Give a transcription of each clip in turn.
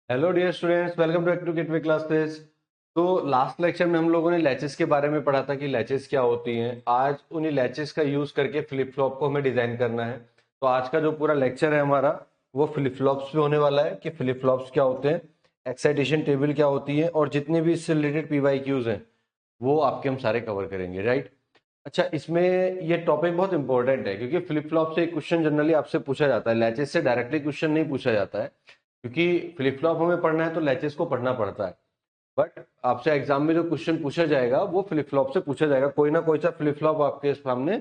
Hello dear students, welcome back to Gateway Classes. तो last lecture में हम लोगों ने लैचेस के बारे में पढ़ा था कि लैचेस क्या होती हैं। आज उन्हीं लैचेस का यूज करके फ्लिप फ्लॉप को हमें डिजाइन करना है। तो आज का जो पूरा लेक्चर है हमारा वो फ्लिप फ्लॉप्स पे होने वाला है कि फ्लिप फ्लॉप्स क्या होते हैं, एक्साइटेशन टेबल क्या होती है और जितने भी इससे रिलेटेड पीवाईक्यूज हैं वो आपके हम सारे कवर करेंगे, राइट। अच्छा, इसमें ये टॉपिक बहुत इंपॉर्टेंट है क्योंकि फ्लिप फ्लॉप से एक क्वेश्चन जनरली आपसे पूछा जाता है, लैचेस से डायरेक्टली क्वेश्चन नहीं पूछा जाता है। क्योंकि फ्लिप फ्लॉप हमें पढ़ना है तो लैचेस को पढ़ना पड़ता है। बट आपसे एग्जाम में जो क्वेश्चन पूछा जाएगा वो फ्लिप फ्लॉप से पूछा जाएगा, कोई ना कोई सा फ्लिप फ्लॉप आपके सामने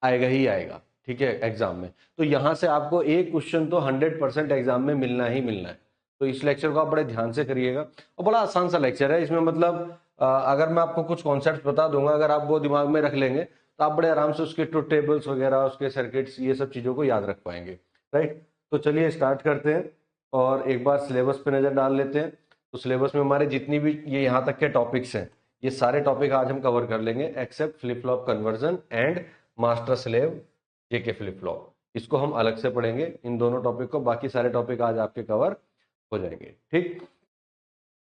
आएगा ही आएगा, ठीक है, एग्जाम में। तो यहाँ से आपको एक क्वेश्चन तो 100% एग्जाम में मिलना ही मिलना है। तो इस लेक्चर को आप बड़े ध्यान से करिएगा और बड़ा आसान सा लेक्चर है। इसमें मतलब अगर मैं आपको कुछ कॉन्सेप्ट बता दूंगा, अगर आप वो दिमाग में रख लेंगे तो आप बड़े आराम से उसके ट्रुथ टेबल्स वगैरह, उसके सर्किट्स, ये सब चीजों को याद रख पाएंगे, राइट। तो चलिए स्टार्ट करते हैं और एक बार सिलेबस पे नजर डाल लेते हैं। तो सिलेबस में हमारे जितनी भी ये यहाँ तक के टॉपिक्स हैं, ये सारे टॉपिक आज हम कवर कर लेंगे except flip flop conversion and master slave JK flip flop. इसको हम अलग से पढ़ेंगे, इन दोनों टॉपिक को। बाकी सारे टॉपिक आज आपके कवर हो जाएंगे, ठीक।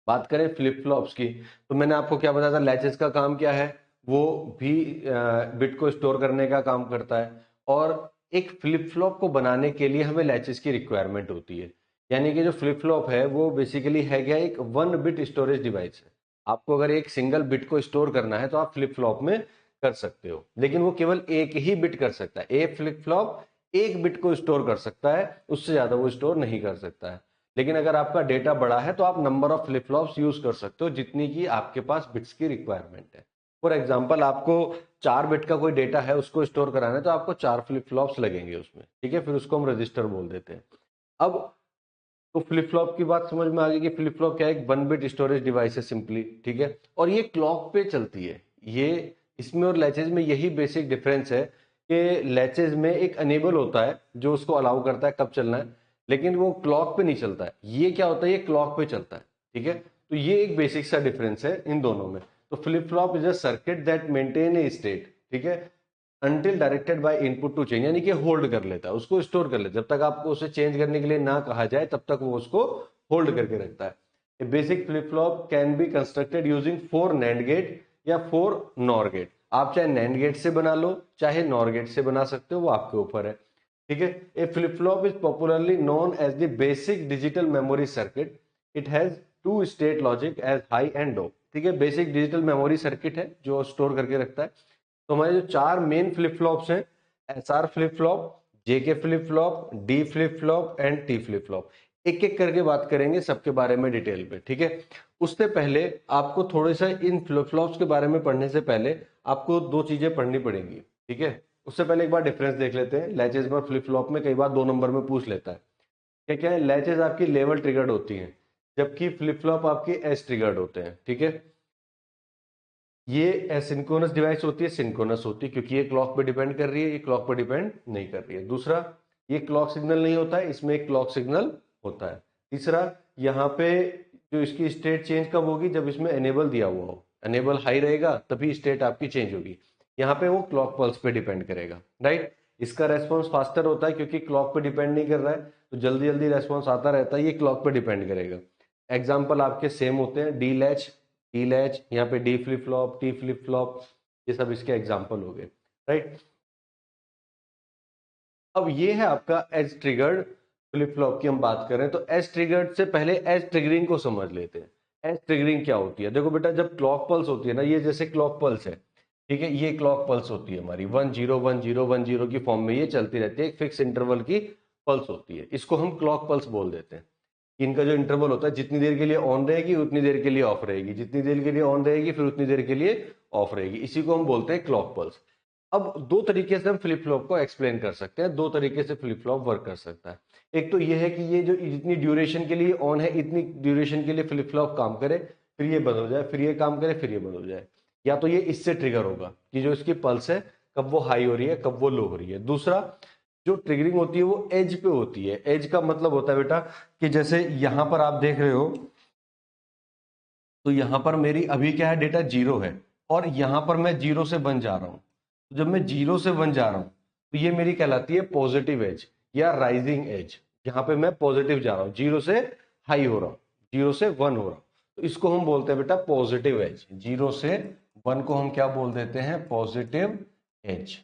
बात करें फ्लिप फ्लॉप्स की, तो मैंने आपको क्या बताया था, लैचेस का काम क्या है, वो भी बिट को स्टोर करने का काम करता है। और एक फ्लिप फ्लॉप को बनाने के लिए हमें लैचेस की रिक्वायरमेंट होती है। यानी कि जो फ्लिप फ्लॉप है वो बेसिकली है क्या, एक 1 बिट स्टोरेज डिवाइस है। आपको अगर एक सिंगल बिट को स्टोर करना है तो आप फ्लिप फ्लॉप में कर सकते हो, लेकिन वो केवल एक ही बिट कर सकता है। एक फ्लिप फ्लॉप एक बिट को स्टोर कर सकता है, उससे ज्यादा वो स्टोर नहीं कर सकता है। लेकिन अगर आपका डेटा बड़ा है तो आप number of flip flops use कर सकते हो जितनी की आपके पास बिट्स की रिक्वायरमेंट है। फॉर एग्जांपल, आपको 4 बिट का कोई डेटा है, उसको स्टोर कराना है तो आपको 4 फ्लिप फ्लॉप्स लगेंगे उसमें, ठीक है। फिर उसको हम रजिस्टर बोल देते हैं। अब तो फ्लिप फ्लॉप की बात समझ में आ गई कि फ्लिप फ्लॉप क्या है, एक 1 बिट स्टोरेज डिवाइस है सिंपली, ठीक है। और ये क्लॉक पे चलती है। ये इसमें और लैचेज में यही बेसिक डिफरेंस है कि लैचेज में एक अनेबल होता है जो उसको अलाउ करता है कब चलना है, लेकिन वो क्लॉक पे नहीं चलता है। ये क्या होता है, ये क्लॉक पे चलता है, ठीक है। तो ये एक बेसिक सा डिफरेंस है इन दोनों में। तो flip flop is a circuit that maintain a state, ठीक है, until directed by input to change, यानी कि होल्ड कर लेता है, उसको स्टोर कर लेता है। जब तक आपको उसे चेंज करने के लिए ना कहा जाए तब तक वो उसको होल्ड करके रखता है। A basic flip flop can be constructed using 4 NAND gate या 4 NOR गेट। आप चाहे NAND गेट से बना लो चाहे NOR गेट से बना सकते हो, वो आपके ऊपर है, ठीक है। A flip flop is popularly known as the basic digital memory circuit. It has 2 state logic as high and low, ठीक है। बेसिक डिजिटल मेमोरी सर्किट है जो स्टोर करके रखता है। तो हमारे जो 4 मेन फ्लिप फ्लॉप्स हैं, SR flip flop, JK flip flop, D flip flop and T flip flop, एक एक करके बात करेंगे सबके बारे में डिटेल पे, ठीक है। उससे पहले आपको थोड़े सा इन फ्लिप फ्लॉप्स के बारे में पढ़ने से पहले आपको 2 चीजें पढ़नी पड़ेंगी, ठीक है। उससे पहले एक बार डिफरेंस देख लेते हैं। लैचेज और फ्लिप फ्लॉप में कई बार 2 नंबर में पूछ लेता है। क्या क्या है, लैचेज आपकी लेवल ट्रिगर्ड होती हैं जबकि फ्लिप फ्लॉप आपकी एज ट्रिगर्ड होते हैं, ठीक है। ये एसिंक्रोनस डिवाइस होती है, सिंक्रोनस होती है, क्योंकि ये क्लॉक पे डिपेंड कर रही है, ये क्लॉक पे डिपेंड नहीं कर रही है। दूसरा, ये क्लॉक सिग्नल नहीं होता है, इसमें एक क्लॉक सिग्नल होता है। तीसरा, यहाँ पे जो इसकी स्टेट चेंज कब होगी, जब इसमें एनेबल दिया हुआ हो, एनेबल हाई रहेगा तभी स्टेट आपकी चेंज होगी। यहाँ पे वो क्लॉक पल्स पे डिपेंड करेगा, राइट। इसका रेस्पॉन्स फास्टर होता है क्योंकि क्लॉक पे डिपेंड नहीं कर रहा है, तो जल्दी जल्दी रेस्पॉन्स आता रहता है, ये क्लॉक पे डिपेंड करेगा। एग्जाम्पल आपके सेम होते हैं, डी लैच, टी लैच, यहाँ पे D flip flop, T flip flop, ये सब इसके एग्जाम्पल हो गए, राइट। अब ये है आपका एज ट्रिगर्ड फ्लिप फ्लॉप की हम बात करें तो एज ट्रिगर्ड से पहले एज ट्रिगरिंग को समझ लेते हैं। एज ट्रिगरिंग क्या होती है, देखो बेटा, जब क्लॉक पल्स होती है ना, ये जैसे क्लॉक पल्स है, ठीक है, ये क्लॉक पल्स होती है हमारी 101010 की फॉर्म में ये चलती रहती है, एक फिक्स इंटरवल की पल्स होती है, इसको हम क्लॉक पल्स बोल देते हैं। इनका जो इंटरवल होता है, जितनी देर के लिए ऑन रहेगी उतनी देर के लिए ऑफ रहेगी, जितनी देर के लिए ऑन रहेगी फिर उतनी देर के लिए ऑफ रहेगी, इसी को हम बोलते हैं क्लॉक पल्स। अब 2 तरीके से हम फ्लिप फ्लॉप को एक्सप्लेन कर सकते हैं, 2 तरीके से फ्लिप फ्लॉप वर्क कर सकता है। एक तो ये है कि ये जो जितनी ड्यूरेशन के लिए ऑन है इतनी ड्यूरेशन के लिए फ्लिप फ्लॉप काम करे, फिर ये बंद हो जाए, फिर ये काम करे, फिर ये बंद हो जाए। या तो ये इससे ट्रिगर होगा कि जो इसकी पल्स है कब वो हाई हो रही है कब वो लो हो रही है। दूसरा, जो ट्रिगरिंग होती है वो एज पे होती है। एज का मतलब होता है बेटा कि जैसे यहां पर आप देख रहे हो, तो यहां पर मेरी अभी क्या है, डेटा 0 है और यहां पर मैं 0 से 1 जा रहा हूं। तो जब मैं 0 से 1 जा रहा हूं तो ये मेरी कहलाती है पॉजिटिव एज या राइजिंग एज। यहां पे मैं पॉजिटिव जा रहा हूं, 0 से हाई हो रहा हूं, 0 से 1 हो रहा हूं, तो इसको हम बोलते हैं बेटा पॉजिटिव एज। 0 से 1 को हम क्या बोल देते हैं, पॉजिटिव एज।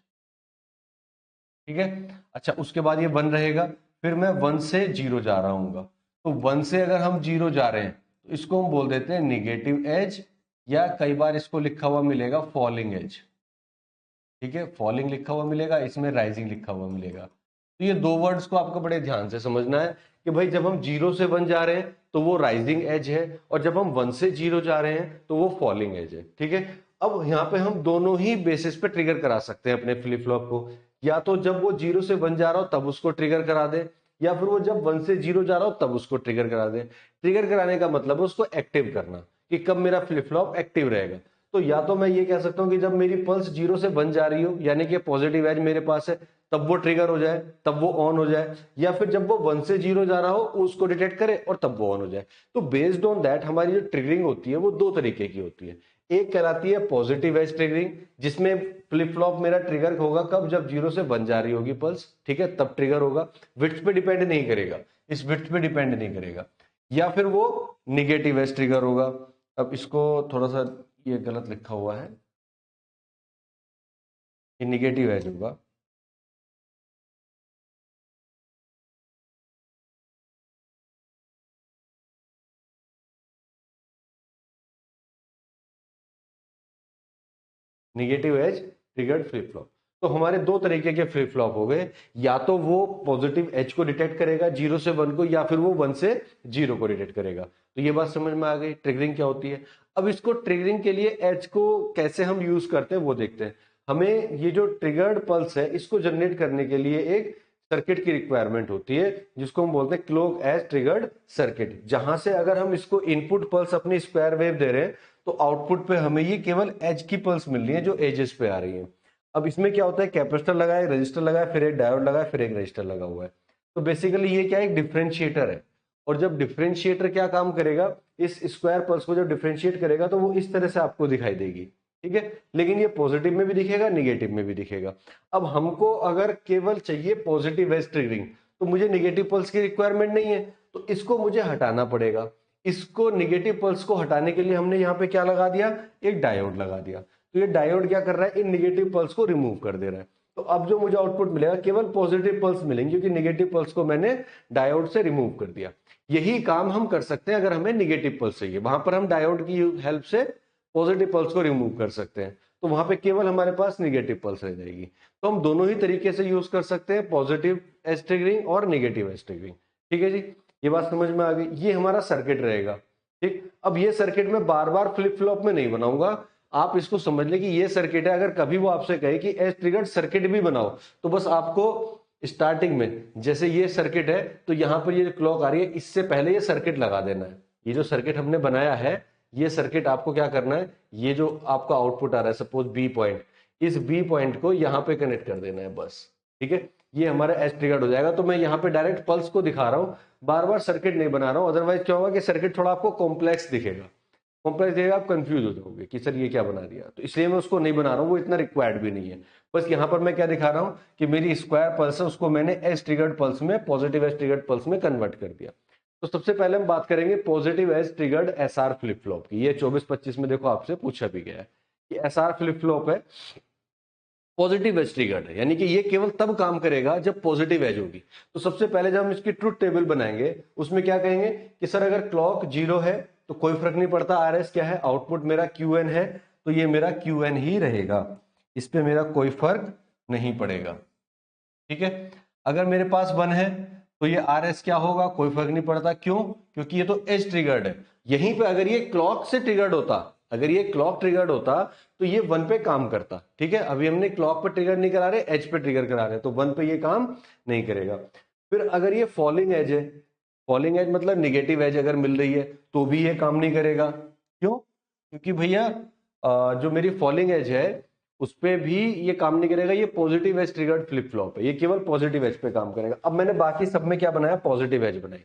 ठीक है। अच्छा, उसके बाद ये 1 रहेगा, फिर मैं 1 से 0 जा रहा हूँ, तो 1 से अगर हम 0 जा रहे हैं तो इसको हम बोल देते हैं निगेटिव एज, या कई बार इसको लिखा हुआ मिलेगा फॉलिंग एज। ठीक है, फॉलिंग लिखा हुआ मिलेगा, इसमें राइजिंग लिखा हुआ मिलेगा। तो ये दो वर्ड्स को आपको बड़े ध्यान से समझना है कि भाई जब हम 0 से 1 जा रहे हैं तो वो राइजिंग एज है, और जब हम 1 से 0 जा रहे हैं तो वो फॉलिंग एज है। ठीक है। अब यहाँ पे हम दोनों ही बेसिस पे ट्रिगर करा सकते हैं अपने फ्लिप फ्लॉप को, या तो जब वो 0 से 1 जा रहा हो तब उसको ट्रिगर करा दे, या फिर वो जब 1 से 0 जा रहा हो तब उसको ट्रिगर करा दे। ट्रिगर कराने का मतलब है उसको एक्टिव करना, कि कब मेरा फ्लिप फ्लॉप एक्टिव रहेगा। तो या तो मैं ये कह सकता हूं कि जब मेरी पल्स 0 से 1 जा रही हो, यानी कि पॉजिटिव एज मेरे पास है, तब वो ट्रिगर हो जाए, तब वो ऑन हो जाए, या फिर जब वो 1 से 0 जा रहा हो उसको डिटेक्ट करे और तब वो ऑन हो जाए। तो बेस्ड ऑन दैट हमारी जो ट्रिगरिंग होती है वो दो तरीके की होती है। एक कहलाती है पॉजिटिव एज ट्रिगरिंग, जिसमें फ्लिप फ्लॉप मेरा ट्रिगर होगा कब, जब 0 से 1 जा रही होगी पल्स, ठीक है, तब ट्रिगर होगा। विड्थ पे डिपेंड नहीं करेगा, इस विड्थ पे डिपेंड नहीं करेगा। या फिर वो निगेटिव एज ट्रिगर होगा। अब इसको थोड़ा सा, ये गलत लिखा हुआ है, ये निगेटिव एज होगा। Negative edge triggered flip flop. तो हमारे दो तरीके के फ्लिप फ्लॉप हो गए, या तो वो पॉजिटिव एज को डिटेक्ट करेगा 0 से 1 को, या फिर वो 1 से 0 को डिटेक्ट करेगा। तो ये बात समझ में आ गई ट्रिगरिंग क्या होती है। अब इसको ट्रिगरिंग के लिए एज को कैसे हम यूज करते हैं वो देखते हैं। हमें ये जो ट्रिगर्ड पल्स है इसको जनरेट करने के लिए एक सर्किट की रिक्वायरमेंट होती है, जिसको हम बोलते हैं क्लॉक एज ट्रिगर्ड सर्किट। जहां से अगर हम इसको इनपुट पल्स अपनी स्क्वायर वेव दे रहे हैं तो आउटपुट पे हमें ये केवल एज की पल्स मिल रही है जो एजेस पे आ रही है। अब इसमें क्या होता है, कैपेसिटर लगा है, रजिस्टर लगा है, फिर एक डायोड लगा है, फिर एक रजिस्टर लगा हुआ है। तो बेसिकली ये क्या है, एक डिफरेंशिएटर है। और जब डिफरेंशिएटर क्या काम करेगा, इस स्क्वायर पल्स को जब डिफरेंशिएट करेगा तो वो इस तरह से आपको दिखाई देगी। ठीक है, लेकिन ये पॉजिटिव में भी दिखेगा, निगेटिव में भी दिखेगा। अब हमको अगर केवल चाहिए पॉजिटिव एज ट्रिगरिंग, तो मुझे निगेटिव पल्स की रिक्वायरमेंट नहीं है, तो इसको मुझे हटाना पड़ेगा। इसको निगेटिव पल्स को हटाने के लिए हमने यहाँ पे क्या लगा दिया, एक डायोड लगा दिया। तो ये डायोड क्या कर रहा है, इन निगेटिव पल्स को रिमूव कर दे रहा है। तो अब जो मुझे आउटपुट मिलेगा केवल पॉजिटिव पल्स मिलेंगे, क्योंकि निगेटिव पल्स को मैंने डायोड से रिमूव कर दिया। यही काम हम कर सकते हैं अगर हमें निगेटिव पल्स चाहिए, वहां पर हम डायोड की हेल्प से पॉजिटिव पल्स को रिमूव कर सकते हैं, तो वहां पे केवल हमारे पास निगेटिव पल्स रह जाएगी। तो हम दोनों ही तरीके से यूज कर सकते हैं, पॉजिटिव एज ट्रिगरिंग और निगेटिव एज ट्रिगरिंग। ठीक है जी, ये बात समझ में आ गई। ये हमारा सर्किट रहेगा। ठीक, अब ये सर्किट में बार बार फ्लिप फ्लॉप में नहीं बनाऊंगा, आप इसको समझ ले कि ये सर्किट है। अगर कभी वो आपसे कहे कि एज ट्रिगर्ड सर्किट भी बनाओ, तो बस आपको स्टार्टिंग में जैसे ये सर्किट है तो यहां पर ये क्लॉक आ रही है, इससे पहले ये सर्किट लगा देना है। ये जो सर्किट हमने बनाया है, ये सर्किट आपको क्या करना है, ये जो आपका आउटपुट आ रहा है सपोज बी पॉइंट, इस बी पॉइंट को यहां पे कनेक्ट कर देना है बस। ठीक है, ये हमारा एज ट्रिगर्ड हो जाएगा। तो मैं यहाँ पे डायरेक्ट पल्स को दिखा रहा हूँ, बार बार सर्किट नहीं बना रहा हूँ, अदरवाइज क्या होगा कि सर्किट थोड़ा आपको कॉम्प्लेक्स दिखेगा। कॉम्प्लेक्स दिखेगा, आप कंफ्यूज हो जाओगे कि सर ये क्या बना दिया। तो इसलिए मैं उसको नहीं बना रहा हूँ, वो इतना रिक्वायर्ड भी नहीं है। बस यहाँ पर मैं क्या दिखा रहा हूँ कि मेरी स्क्वायर पल्स है उसको मैंने एज ट्रिगर्ड पल्स में, पॉजिटिव एज ट्रिगर्ड पल्स में कन्वर्ट कर दिया। तो सबसे पहले हम बात करेंगे positive edge triggered SR flip flop की। ये 24-25 में देखो आपसे पूछा भी गया है कि एसआर फ्लिप फ्लॉप है, पॉजिटिव एज ट्रिगर्ड है, यानी कि ये केवल तब काम करेगा जब पॉजिटिव एज होगी। तो सबसे पहले जब हम इसकी ट्रुथ टेबल बनाएंगे उसमें क्या कहेंगे कि सर अगर क्लॉक 0 है तो कोई फर्क नहीं पड़ता, आरएस क्या है, आउटपुट मेरा क्यूएन है, तो ये मेरा क्यूएन ही रहेगा, इस पे मेरा कोई फर्क नहीं पड़ेगा। ठीक है, अगर मेरे पास 1 है तो ये आरएस क्या होगा, कोई फर्क नहीं पड़ता। क्यों, क्योंकि ये तो एज ट्रिगर्ड है। यहीं पे अगर ये क्लॉक से ट्रिगर्ड होता, अगर ये क्लॉक ट्रिगर्ड होता तो ये 1 पे काम करता। ठीक है, अभी हमने क्लॉक पे ट्रिगर नहीं करा रहे, एज पे ट्रिगर करा रहे, तो 1 पे ये काम नहीं करेगा। फिर अगर ये फॉलिंग एज है, फॉलिंग एज मतलब निगेटिव एज अगर मिल रही है तो भी ये काम नहीं करेगा। क्यों, क्योंकि भैया जो मेरी फॉलिंग एज है उस पे भी ये काम नहीं करेगा, ये positive edge triggered flip flop है, ये केवल पॉजिटिव एज पे काम करेगा। अब मैंने बाकी सब में क्या बनाया, पॉजिटिव एज बनाई।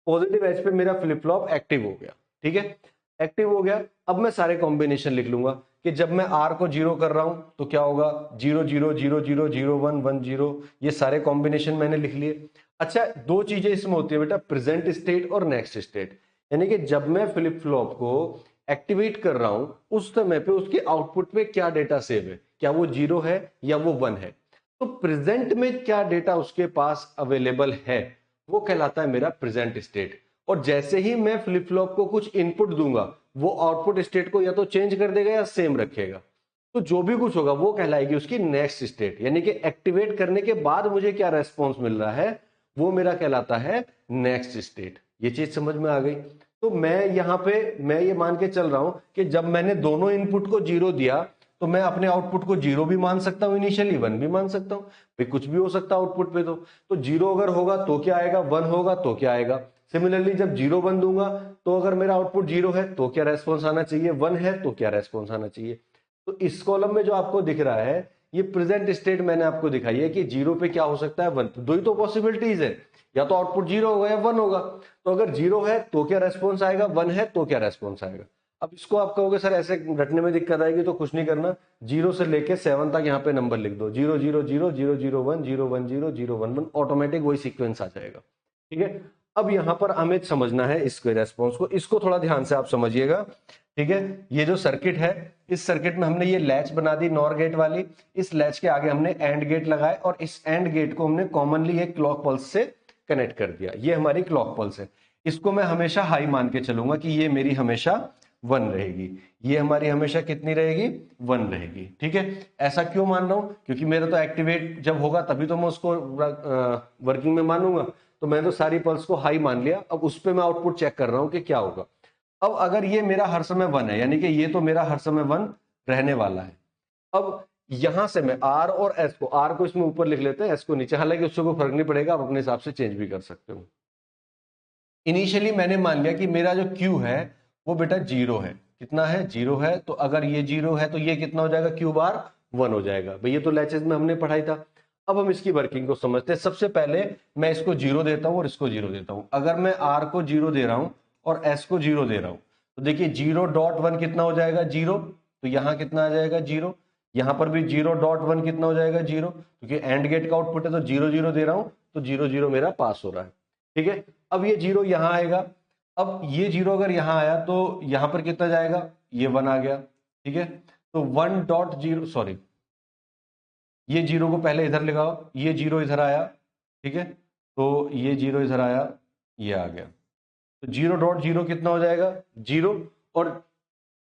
पॉजिटिव एज पे मेरा फ्लिप फ्लॉप एक्टिव हो गया। ठीक है, एक्टिव हो गया। अब मैं सारे कॉम्बिनेशन लिख लूंगा कि जब मैं आर को 0 कर रहा हूं तो क्या होगा, 0 0 0 0 0 1 1 0, ये सारे कॉम्बिनेशन मैंने लिख लिए। अच्छा, दो चीजें इसमें होती है बेटा, प्रेजेंट स्टेट और नेक्स्ट स्टेट। यानी कि जब मैं फ्लिप फ्लॉप को एक्टिवेट कर रहा हूं उस समय पे उसके आउटपुट में क्या डेटा सेव है, क्या वो 0 है या वो 1 है। तो प्रेजेंट में क्या डेटा उसके पास अवेलेबल है वो कहलाता है मेरा प्रेजेंट स्टेट। और जैसे ही मैं फ्लिप फ्लॉप को कुछ इनपुट दूंगा वो आउटपुट स्टेट को या तो चेंज कर देगा या सेम रखेगा। तो जो भी कुछ होगा वो कहलाएगी उसकी नेक्स्ट स्टेट, यानी कि एक्टिवेट करने के बाद मुझे क्या रेस्पॉन्स मिल रहा है वो मेरा कहलाता है नेक्स्ट स्टेट। ये चीज समझ में आ गई। तो मैं यहां पे मैं ये मान के चल रहा हूं कि जब मैंने दोनों इनपुट को 0 दिया तो मैं अपने आउटपुट को 0 भी मान सकता हूं, इनिशियली 1 भी मान सकता हूं, फिर कुछ भी हो सकता है आउटपुट पे। तो 0 अगर होगा तो क्या आएगा, 1 होगा तो क्या आएगा। सिमिलरली जब 0 1 दूंगा तो अगर मेरा आउटपुट 0 है तो क्या रेस्पॉन्स आना चाहिए, 1 है तो क्या रेस्पॉन्स आना चाहिए। तो इस कॉलम में जो आपको दिख रहा है ये प्रेजेंट स्टेट मैंने आपको दिखाई है कि 0 पे क्या हो सकता है, 1। दो ही तो पॉसिबिलिटीज है, या तो आउटपुट 0 होगा या 1 होगा। तो अगर 0 है तो क्या रेस्पॉन्स आएगा, 1 है तो क्या रेस्पॉन्स आएगा। अब इसको आप कहोगे सर ऐसे रटने में दिक्कत आएगी, तो कुछ नहीं करना, 0 से लेके 7 तक यहाँ पे नंबर लिख दो, 0 0 0 0 0 1 0 1 0 0 1 1, ऑटोमेटिक वही सीक्वेंस आ जाएगा। ठीक है। अब यहां पर हमें समझना है इसके रेस्पॉन्स को, इसको थोड़ा ध्यान से आप समझिएगा। ठीक है। ये जो सर्किट है इस सर्किट में हमने ये लैच बना दी नॉर गेट वाली, इस लैच के आगे हमने एंड गेट लगाए और इस एंड गेट को हमने कॉमनली एक क्लॉक पल्स से कनेक्ट कर दिया। ये हमारी क्लॉक पल्स है, इसको मैं हमेशा हाई मान के चलूंगा कि ये मेरी हमेशा 1 रहेगी, ये हमारी हमेशा कितनी रहेगी, 1 रहेगी। ठीक है। ऐसा क्यों मान रहा हूं, क्योंकि मेरा तो एक्टिवेट जब होगा तभी तो मैं उसको वर्किंग में मानूंगा। तो मैंने तो सारी पल्स को हाई मान लिया, अब उस पर मैं आउटपुट चेक कर रहा हूं कि क्या होगा। अब अगर ये मेरा हर समय 1 है, यानी कि ये तो मेरा हर समय 1 रहने वाला है। अब यहां से मैं आर और एस को, आर को इसमें ऊपर लिख लेते हैं, एस को नीचे, हालांकि उससे कोई फर्क नहीं पड़ेगा, आप अपने हिसाब से चेंज भी कर सकते हो। इनिशियली मैंने मान लिया कि मेरा जो क्यू है वो बेटा 0 है। कितना है, 0 है। तो अगर ये 0 है तो ये कितना हो जाएगा, क्यू बार 1 हो जाएगा। भाई ये तो लैचेज में हमने पढ़ाई था। अब हम इसकी वर्किंग को समझते हैं। सबसे पहले मैं इसको 0 देता हूं और इसको 0 देता हूं। अगर मैं आर को 0 दे रहा हूं और एस को 0 दे रहा हूं तो देखिए 0.1 कितना हो जाएगा, 0। तो यहां कितना आ जाएगा, 0। यहां पर भी 0.1 कितना हो जाएगा, 0, क्योंकि एंड गेट का आउटपुट है तो 0 0 दे रहा हूं तो 0 0 मेरा पास हो रहा है। ठीक है। अब ये 0 यहां आएगा, अब ये 0 अगर यहां आया तो यहां पर कितना जाएगा, ये 1 आ गया। ठीक है। तो 1.0, सॉरी, ये 0 को पहले इधर लगाओ, ये 0 इधर आया। ठीक है। तो ये 0 इधर आया, ये आ गया। तो 0.0 कितना हो जाएगा, 0, और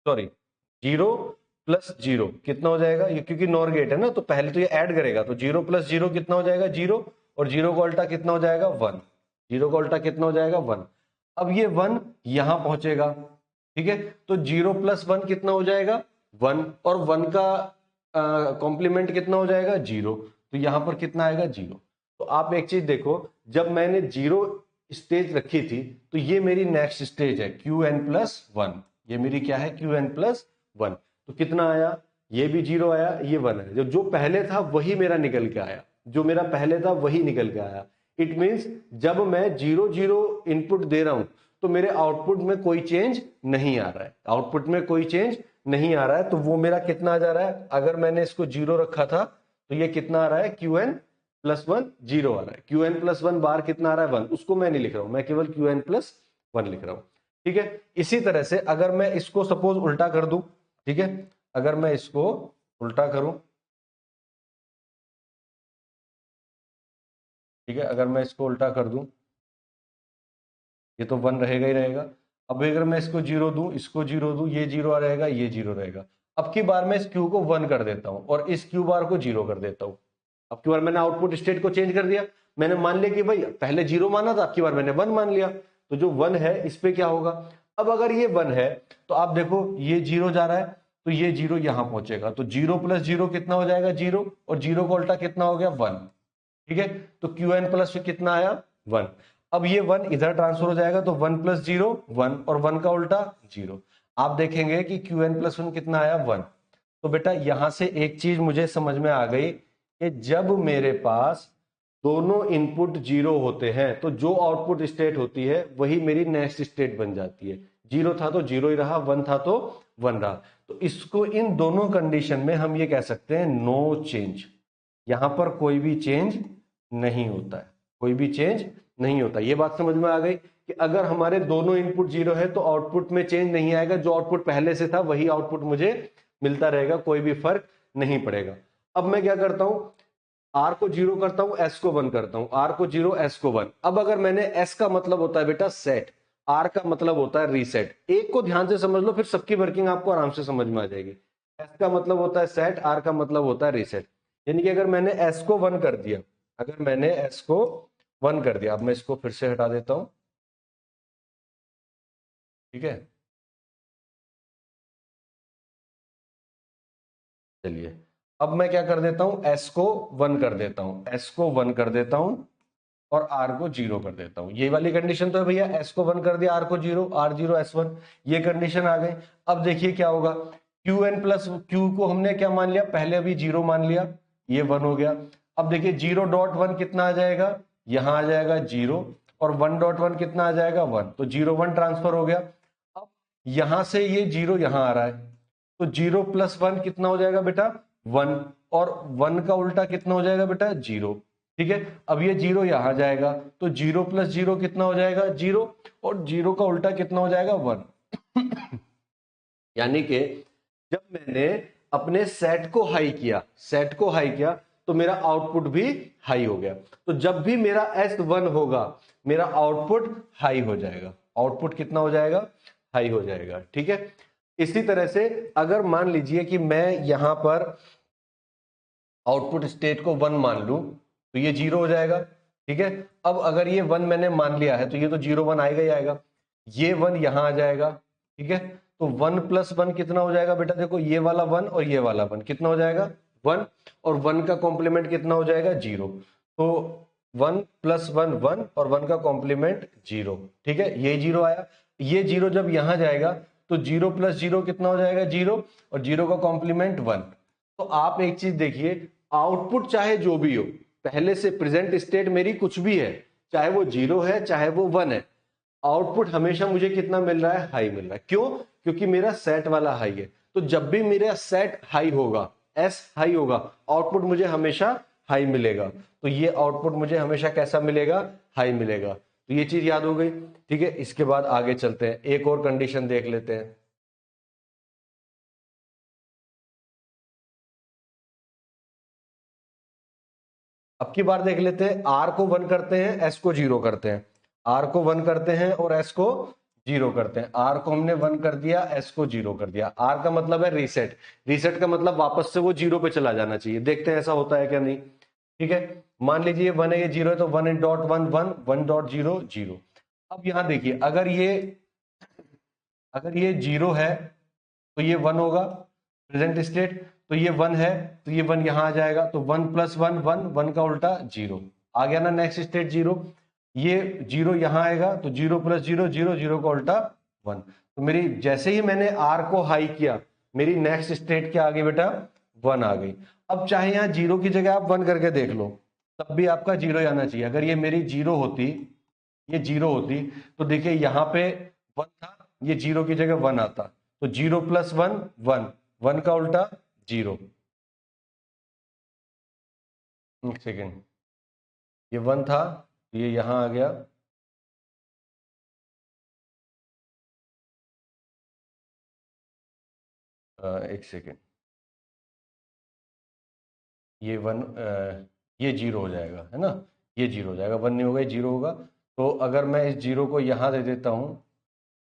सॉरी 0 प्लस 0 कितना हो जाएगा, ये क्योंकि नॉर गेट है ना तो पहले तो ये ऐड करेगा, तो 0 प्लस 0 कितना हो जाएगा, 0, और 0 का उल्टा कितना हो जाएगा, 1। 0 का उल्टा कितना हो जाएगा, 1। अब ये 1 यहां पहुंचेगा। ठीक है। तो 0 प्लस 1 कितना हो जाएगा, 1, और 1 का कॉम्प्लीमेंट कितना हो जाएगा, 0। तो यहां पर कितना आएगा, 0। तो आप एक चीज देखो, जब मैंने 0 स्टेज रखी थी तो ये मेरी नेक्स्ट स्टेज है, क्यू एन प्लस 1। ये मेरी क्या है, क्यू एन प्लस 1। तो कितना आया, ये भी 0 आया, ये 1 है। जो पहले था वही मेरा निकल के आया, जो मेरा पहले था वही निकल के आया। इट मींस जब मैं 0 0 इनपुट दे रहा हूं तो मेरे आउटपुट में कोई चेंज नहीं आ रहा है, आउटपुट में कोई चेंज नहीं आ रहा है। तो वो मेरा कितना आ जा रहा है, अगर मैंने इसको 0 रखा था तो ये कितना आ रहा है, क्यू एन प्लस 1 0 आ रहा है। क्यू एन प्लस 1 बार कितना आ रहा है, 1। उसको मैं नहीं लिख रहा हूं, मैं केवल क्यू एन प्लस 1 लिख रहा हूं। ठीक है। इसी तरह से अगर मैं इसको सपोज उल्टा कर दूं, ठीक है, अगर मैं इसको उल्टा करूं, ठीक है, अगर मैं इसको उल्टा कर दूं, ये तो 1 रहेगा ही रहेगा। अब अगर मैं इसको 0 दूं, इसको 0 दूं, ये 0 रहेगा, ये 0 रहेगा। अब की बार मैं इस क्यू को 1 कर देता हूं और इस क्यू बार को 0 कर देता हूं। अब की बार मैंने आउटपुट स्टेट को चेंज कर दिया, मैंने मान लिया कि भाई पहले 0 माना था, अब की बार मैंने 1 मान लिया। तो जो 1 है इस पे क्या होगा, अब अगर ये 1 है तो आप देखो ये 0 जा रहा है तो ये 0 यहां पहुंचेगा। तो 0 प्लस 0 कितना हो जाएगा, 0, और 0 का उल्टा कितना हो गया, 1। ठीक है। तो क्यू एन प्लस कितना आया, 1। अब ये 1 इधर ट्रांसफर हो जाएगा तो 1 प्लस 0 1, और 1 का उल्टा 0। आप देखेंगे कि क्यू एन प्लस 1 कितना आया, 1। तो बेटा यहां से एक चीज मुझे समझ में आ गई कि जब मेरे पास दोनों इनपुट 0 होते हैं तो जो आउटपुट स्टेट होती है वही मेरी नेक्स्ट स्टेट बन जाती है। 0 था तो 0 ही रहा, 1 था तो 1 रहा। तो इसको इन दोनों कंडीशन में हम ये कह सकते हैं नो चेंज। यहां पर कोई भी चेंज नहीं होता है, कोई भी चेंज नहीं होता। ये बात समझ में आ गई। कि अगर हमारे दोनों इनपुट 0 है तो आउटपुट में चेंज नहीं आएगा, जो आउटपुट पहले से था वही आउटपुट मुझे मिलता रहेगा, कोई भी फर्क नहीं पड़ेगा। अब मैं क्या करता हूं, आर को 0 करता हूं, एस को 1 करता हूं, आर को 0 एस को 1। अब अगर मैंने एस का मतलब होता है बेटा सेट, आर का मतलब होता है रीसेट। एक को ध्यान से समझ लो, फिर सबकी वर्किंग आपको आराम से समझ में आ जाएगी। एस का मतलब होता है सेट, आर का मतलब होता है रीसेट। यानी कि अगर मैंने एस को 1 कर दिया, अगर मैंने एस को 1 कर दिया, अब मैं इसको फिर से हटा देता हूं, ठीक है। चलिए अब मैं क्या कर देता हूं, एस को 1 कर देता हूं, एस को 1 कर देता हूं और आर को 0 कर देता हूं। ये वाली कंडीशन तो है भैया, एस को 1 कर दिया, आर को 0, आर 0 एस 1, ये कंडीशन आ गई। अब देखिए क्या होगा, क्यू एन प्लस क्यू को हमने क्या मान लिया, पहले अभी 0 मान लिया, ये 1 हो गया। अब देखिए 0.1 कितना आ जाएगा, यहां आ जाएगा 0, और 1.1 कितना आ जाएगा 1, तो 0 1 ट्रांसफर हो गया। अब यहां से ये 0 यहां आ रहा है, तो 0 प्लस 1 कितना हो जाएगा बेटा 1, और 1 का उल्टा कितना हो जाएगा बेटा 0, ठीक है। अब ये 0 यहां जाएगा, तो 0 प्लस 0 कितना हो जाएगा 0, और 0 का उल्टा कितना हो जाएगा 1। यानी कि जब मैंने अपने सेट को हाई किया, सेट को हाई किया, तो मेरा आउटपुट भी हाई हो गया। तो जब भी मेरा S1 होगा, मेरा आउटपुट हाई हो जाएगा, आउटपुट कितना हो जाएगा, हाई हो जाएगा, ठीक है। इसी तरह से अगर मान लीजिए कि मैं यहां पर आउटपुट स्टेट को 1 मान लूं, तो ये 0 हो जाएगा, ठीक है। अब अगर ये 1 मैंने मान लिया है, तो ये तो 0 1 आएगा ही आएगा, ये 1 यहां आ जाएगा, ठीक है। तो 1 प्लस 1 कितना हो जाएगा बेटा, देखो ये वाला 1 और ये वाला 1 कितना हो जाएगा 1, और 1 का कॉम्प्लीमेंट कितना हो जाएगा 0। तो 1 प्लस 1 1, और 1 का कॉम्प्लीमेंट 0, ठीक है। ये 0 आया, ये 0 जब यहां जाएगा तो 0 प्लस 0 कितना हो जाएगा 0, और 0 का कॉम्प्लीमेंट 1। तो आप एक चीज देखिए, आउटपुट चाहे जो भी हो, पहले से प्रेजेंट स्टेट मेरी कुछ भी है, चाहे वो 0 है चाहे वो 1 है, आउटपुट हमेशा मुझे कितना मिल रहा है, हाई मिल रहा है। क्यों, क्योंकि मेरा सेट वाला हाई है। तो जब भी मेरा सेट हाई होगा, एस हाई होगा, आउटपुट मुझे हमेशा हाई मिलेगा। तो ये आउटपुट मुझे हमेशा कैसा मिलेगा, हाई मिलेगा। तो ये चीज याद हो गई, ठीक है। इसके बाद आगे चलते हैं, एक और कंडीशन देख लेते हैं। अब की बार देख लेते हैं, आर को 1 करते हैं, एस को 0 करते हैं, आर को 1 करते हैं और एस को 0 करते हैं। आर को हमने 1 कर दिया, एस को 0 कर दिया। आर का मतलब है रीसेट, रीसेट का मतलब वापस से वो 0 पे चला जाना चाहिए। देखते हैं ऐसा होता है क्या नहीं, ठीक है। मान लीजिए ये 1 है, ये 0 है, तो 1.1 1 1.0 0। अब यहां देखिए, अगर ये 0 है तो ये 1 होगा प्रेजेंट स्टेट, तो ये 1 है तो ये 1 यहां आ जाएगा, तो 1 प्लस 1 1, 1 का उल्टा 0 आ गया ना, नेक्स्ट स्टेट 0। ये 0 यहां आएगा, तो 0 प्लस 0 0, 0 का उल्टा 1। तो मेरी जैसे ही मैंने आर को हाई किया, मेरी नेक्स्ट स्टेट क्या आ गई बेटा, 1 आ गई। अब चाहे यहां 0 की जगह आप 1 करके देख लो, तब भी आपका 0 आना चाहिए। अगर ये मेरी 0 होती, ये 0 होती, तो देखिए यहां पे 1 था, ये 0 की जगह 1 आता, तो 0 प्लस 1 1, 1 का उल्टा 0। एक सेकेंड, ये 1 था, ये यहां आ गया, एक सेकेंड, ये 1, ये 0 हो जाएगा, है ना, ये 0 हो जाएगा, 1 नहीं होगा, ये 0 होगा। तो अगर मैं इस 0 को यहां दे देता हूं,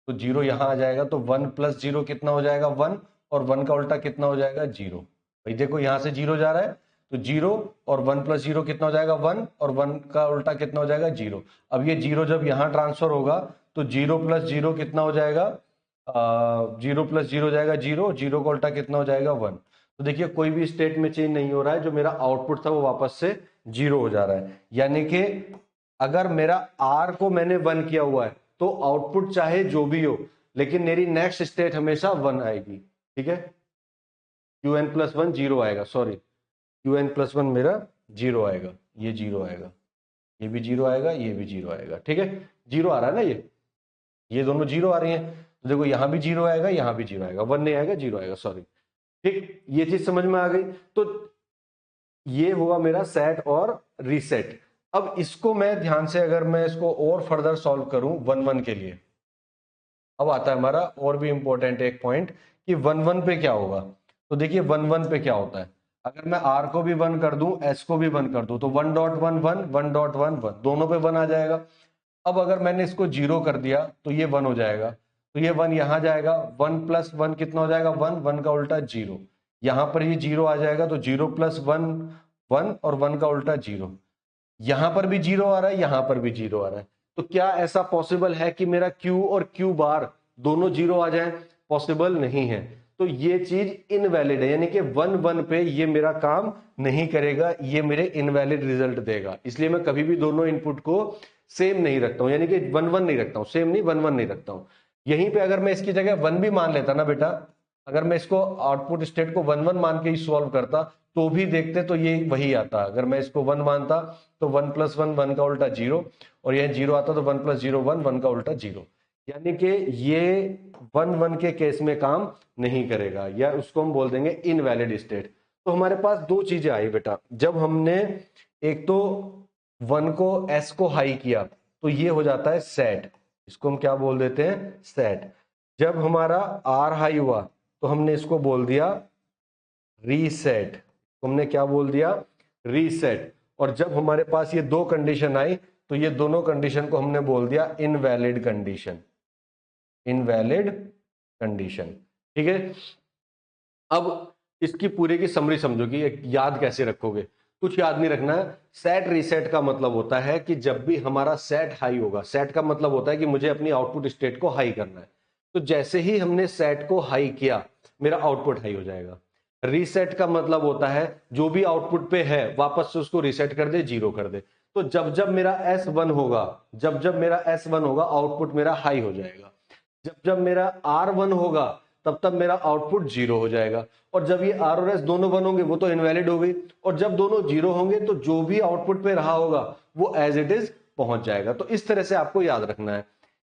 तो 0 यहां आ जाएगा, तो 1 प्लस 0 कितना हो जाएगा 1, और 1 का उल्टा कितना हो जाएगा 0। भाई देखो यहां से 0 जा रहा है, तो 0 और 1 प्लस 0 कितना हो जाएगा 1, और 1 का उल्टा कितना हो जाएगा 0। अब ये 0 जब यहां ट्रांसफर होगा, तो 0 प्लस 0 कितना हो जाएगा, 0 प्लस 0 हो जाएगा 0, 0 का उल्टा कितना हो जाएगा 1। तो देखिए कोई भी स्टेट में चेंज नहीं हो रहा है, जो मेरा आउटपुट था वो वापस से 0 हो जा रहा है। यानी कि अगर मेरा आर को मैंने 1 किया हुआ है, तो आउटपुट चाहे जो भी हो, लेकिन मेरी नेक्स्ट स्टेट हमेशा 1 आएगी, ठीक है। क्यू एन प्लस 1 0 आएगा, सॉरी, क्यू एन प्लस 1 मेरा 0 आएगा, ये 0 आएगा, ये भी 0 आएगा, ये भी 0 आएगा, ठीक है। 0 आ रहा है ना, ये दोनों 0 आ रही हैं, तो देखो यहां भी 0 आएगा, यहां भी 0 आएगा, 1 नहीं आएगा, 0 आएगा, सॉरी, ठीक। ये चीज समझ में आ गई। तो ये हुआ मेरा सेट और रीसेट। अब इसको मैं ध्यान से अगर मैं इसको और फर्दर सॉल्व करूं 1 1 के लिए, अब आता है हमारा और भी इंपॉर्टेंट एक पॉइंट कि 1 1 पे क्या होगा। तो देखिए 1 1 पे क्या होता है, अगर मैं r को भी 1 कर दूं, s को भी 1 कर दूं, तो 1.1 1 1.1 1 दोनों पे 1 आ जाएगा। अब अगर मैंने इसको 0 कर दिया तो ये 1 हो जाएगा, तो ये 1 यहां जाएगा, 1 प्लस 1 कितना हो जाएगा 1, 1 का उल्टा 0, यहां पर ये 0 आ जाएगा, तो 0 प्लस 1 1 और 1 का उल्टा 0, यहां पर भी 0 आ रहा है, यहां पर भी 0 आ रहा है। तो क्या ऐसा पॉसिबल है कि मेरा Q और Q बार दोनों 0 आ जाए? पॉसिबल नहीं है। तो ये चीज इनवैलिड है, यानी कि 1 1 पे ये मेरा काम नहीं करेगा, ये मेरे इनवैलिड रिजल्ट देगा। इसलिए मैं कभी भी दोनों इनपुट को सेम नहीं रखता हूं, यानी कि 1 1 नहीं रखता हूं, सेम नहीं 1 1 नहीं रखता हूं। यहीं पे अगर मैं इसकी जगह 1 भी मान लेता ना बेटा, अगर मैं इसको आउटपुट स्टेट को 1 1 मान के ही सॉल्व करता तो भी देखते तो ये वही आता। अगर मैं इसको 1 मानता तो 1 प्लस 1 1 का उल्टा 0, और यह 0 आता तो 1 प्लस 0 1 1 का उल्टा 0, यानी कि ये 1 1 के केस में काम नहीं करेगा, या उसको हम बोल देंगे इनवैलिड स्टेट। तो हमारे पास दो चीजें आई बेटा, जब हमने एक तो 1 को s को हाई किया तो ये हो जाता है सेट, इसको हम क्या बोल देते हैं सेट। जब हमारा r हाई हुआ तो हमने इसको बोल दिया रीसेट, हमने क्या बोल दिया रीसेट। और जब हमारे पास ये दो कंडीशन आई तो ये दोनों कंडीशन को हमने बोल दिया इनवैलिड कंडीशन, इनवैलिड कंडीशन। ठीक है, अब इसकी पूरे की समरी समझो कि याद कैसे रखोगे। कुछ याद नहीं रखना है। सेट रीसेट का मतलब होता है कि जब भी हमारा सेट हाई होगा, सेट का मतलब होता है कि मुझे अपनी आउटपुट स्टेट को हाई करना है, तो जैसे ही हमने सेट को हाई किया मेरा आउटपुट हाई हो जाएगा। रीसेट का मतलब होता है जो भी आउटपुट पे है वापस से उसको रीसेट कर दे, जीरो कर दे। तो जब जब मेरा S1 होगा, जब जब मेरा S1 होगा आउटपुट मेरा हाई हो जाएगा, जब जब मेरा R1 होगा तब तब मेरा आउटपुट जीरो हो जाएगा, और जब ये R और S दोनों 1 होंगे वो तो इनवैलिड हो गई, और जब दोनों जीरो होंगे तो जो भी आउटपुट पे रहा होगा वो एज इट इज पहुंच जाएगा। तो इस तरह से आपको याद रखना है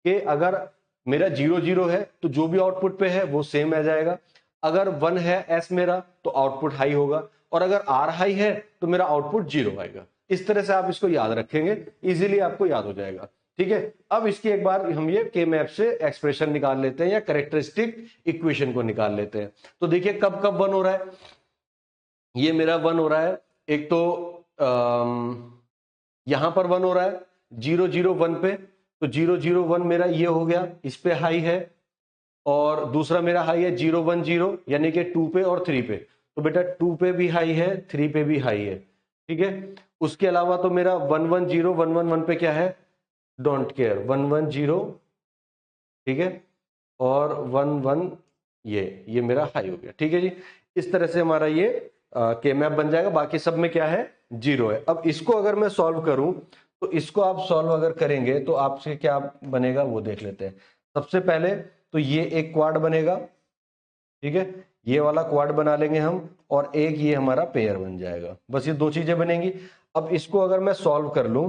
कि अगर मेरा 0 0 है तो जो भी आउटपुट पे है वो सेम आ जाएगा, अगर 1 है S मेरा तो आउटपुट हाई होगा, और अगर R हाई है तो मेरा आउटपुट जीरो आएगा। इस तरह से आप इसको याद रखेंगे, इजीली आपको याद हो जाएगा। ठीक है, अब इसकी एक बार हम ये के मैप से एक्सप्रेशन निकाल लेते हैं या कैरेक्टरिस्टिक इक्वेशन को निकाल लेते हैं। तो देखिए कब कब 1 हो रहा है, ये मेरा 1 हो रहा है, एक तो यहां पर 1 हो रहा है 0 0 1 पे, तो 0 0 1 मेरा ये हो गया, इस पे हाई है, और दूसरा मेरा हाई है 0 1 0 यानी कि 2 पे और 3 पे, तो बेटा 2 पे भी हाई है 3 पे भी हाई है। ठीक है, उसके अलावा तो मेरा 1 1 0 1 1 1 पे क्या है, डोंट केयर 1 1 0, ठीक है, और 1 1 ये मेरा हाई हो गया। ठीक है जी, इस तरह से हमारा ये के मैप बन जाएगा। बाकी सब में क्या है, जीरो है। अब इसको अगर मैं सॉल्व करूं तो इसको आप सॉल्व अगर करेंगे तो आपसे क्या बनेगा वो देख लेते हैं। सबसे पहले तो ये एक क्वाड बनेगा, ठीक है, ये वाला क्वाड बना लेंगे हम, और एक ये हमारा पेयर बन जाएगा, बस ये दो चीजें बनेंगी। अब इसको अगर मैं सॉल्व कर लूं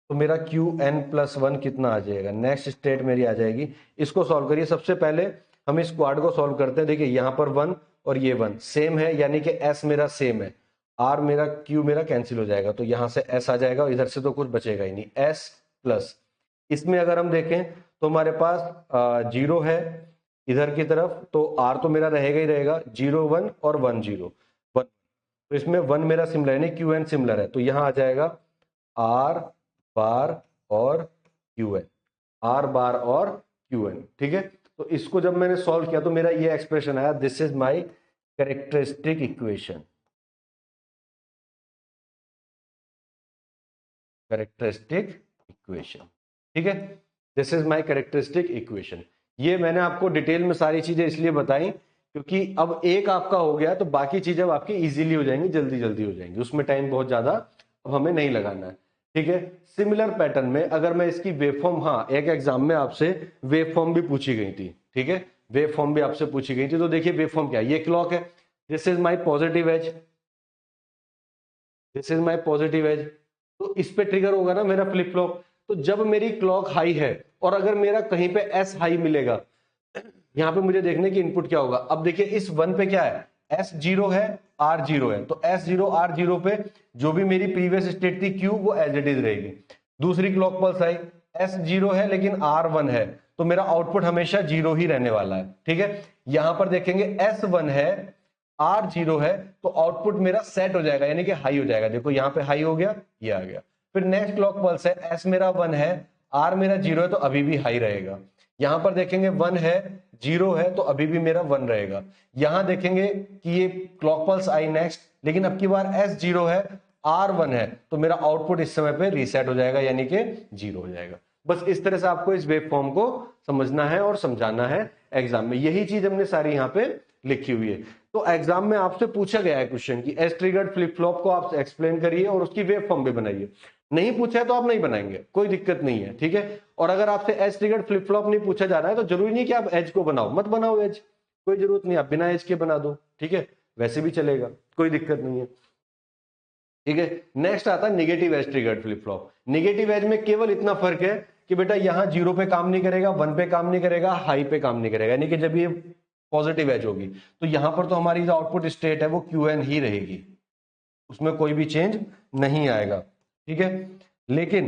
तो मेरा Qn+1 कितना आ जाएगा, नेक्स्ट स्टेट मेरी आ जाएगी। इसको सॉल्व करिए, सबसे पहले हम इस क्वाड को सॉल्व करते हैं। देखिए यहाँ पर 1 और ये 1 सेम है, यानी कि S मेरा सेम है, R मेरा Q मेरा कैंसिल हो जाएगा, तो यहां से S आ जाएगा और इधर से तो कुछ बचेगा ही नहीं, S प्लस इसमें अगर हम देखें तो हमारे पास 0 है इधर की तरफ, तो R तो मेरा रहेगा ही रहेगा, 0 1 और 1 0 1, तो इसमें 1 मेरा सिमिलर है, Qn सिमिलर है, तो यहां आ जाएगा R बार और Qn, R बार और Qn। ठीक है, तो इसको जब मैंने सॉल्व किया तो मेरा ये एक्सप्रेशन आया, this is my characteristic equation, characteristic equation. ठीक है, this is my characteristic equation. ये मैंने आपको डिटेल में सारी चीजें इसलिए बताई क्योंकि अब एक आपका हो गया तो बाकी चीजें अब आपकी इजीली हो जाएंगी, जल्दी जल्दी हो जाएंगी, उसमें टाइम बहुत ज्यादा अब हमें नहीं लगाना है। ठीक है, सिमिलर पैटर्न में अगर मैं इसकी वेवफॉर्म, हाँ एक एग्जाम में आपसे वेवफॉर्म भी पूछी गई थी, ठीक है, वेवफॉर्म भी आपसे पूछी गई थी। तो देखिए वेवफॉर्म क्या है, ये क्लॉक है, this is my positive edge, this is my positive edge, तो इस पे ट्रिगर होगा ना मेरा फ्लिप फ्लॉप। तो जब मेरी क्लॉक हाई है और अगर मेरा कहीं पे एस हाई मिलेगा, यहां पे मुझे देखने की इनपुट क्या होगा। अब देखिए इस 1 पे क्या है, एस जीरो है, आर जीरो है, तो एस जीरो आर जीरो पे जो भी मेरी प्रीवियस स्टेट थी क्यू वो एज इट इज रहेगी। दूसरी क्लॉक पल्स आई, एस जीरो है लेकिन आर वन है, तो मेरा आउटपुट हमेशा जीरो ही रहने वाला है। ठीक है, यहां पर देखेंगे एस वन है, आर जीरो है, तो आउटपुट मेरा सेट हो जाएगा, यानी कि हाई हो जाएगा। देखो यहां पे हाई हो गया, ये आ गया। फिर नेक्स्ट क्लॉक पल्स है, एस मेरा वन है, आर मेरा जीरो है, तो अभी भी हाई रहेगा। यहां पर देखेंगे वन है, जीरो है, तो अभी भी मेरा वन रहेगा। यहां देखेंगे कि ये क्लॉक पल्स आई नेक्स्ट, लेकिन अब की बार एस जीरो है, आर वन है, तो मेरा आउटपुट इस समय पे रीसेट हो जाएगा, यानी कि जीरो हो जाएगा। बस इस तरह से आपको इस वेव फॉर्म को समझना है और समझाना है एग्जाम में। यही चीज हमने सारी यहाँ पे लिखी हुई है। तो एग्जाम में आपसे पूछा गया है क्वेश्चन की एस ट्रिगर्ड फ्लिप फ्लॉप को आप एक्सप्लेन करिए और उसकी वेव फॉर्म भी बनाइए। नहीं पूछा है तो आप नहीं बनाएंगे, कोई दिक्कत नहीं है। ठीक है, और अगर आपसे एज ट्रिगर्ड फ्लिप फ्लॉप नहीं पूछा जा रहा है तो जरूरी नहीं कि आप एज को बनाओ, मत बनाओ एज, कोई जरूरत नहीं, आप बिना एज के बना दो। ठीक है, वैसे भी चलेगा, कोई दिक्कत नहीं है। ठीक है, नेक्स्ट आता है negative edge triggered flip flop. Negative edge में केवल इतना फर्क है कि बेटा यहां जीरो पे काम नहीं करेगा, वन पे काम नहीं करेगा, हाई पे काम नहीं करेगा, यानी कि जब ये पॉजिटिव एज होगी तो यहां पर तो हमारी जो आउटपुट स्टेट है वो क्यू एन ही रहेगी, उसमें कोई भी चेंज नहीं आएगा। ठीक है, लेकिन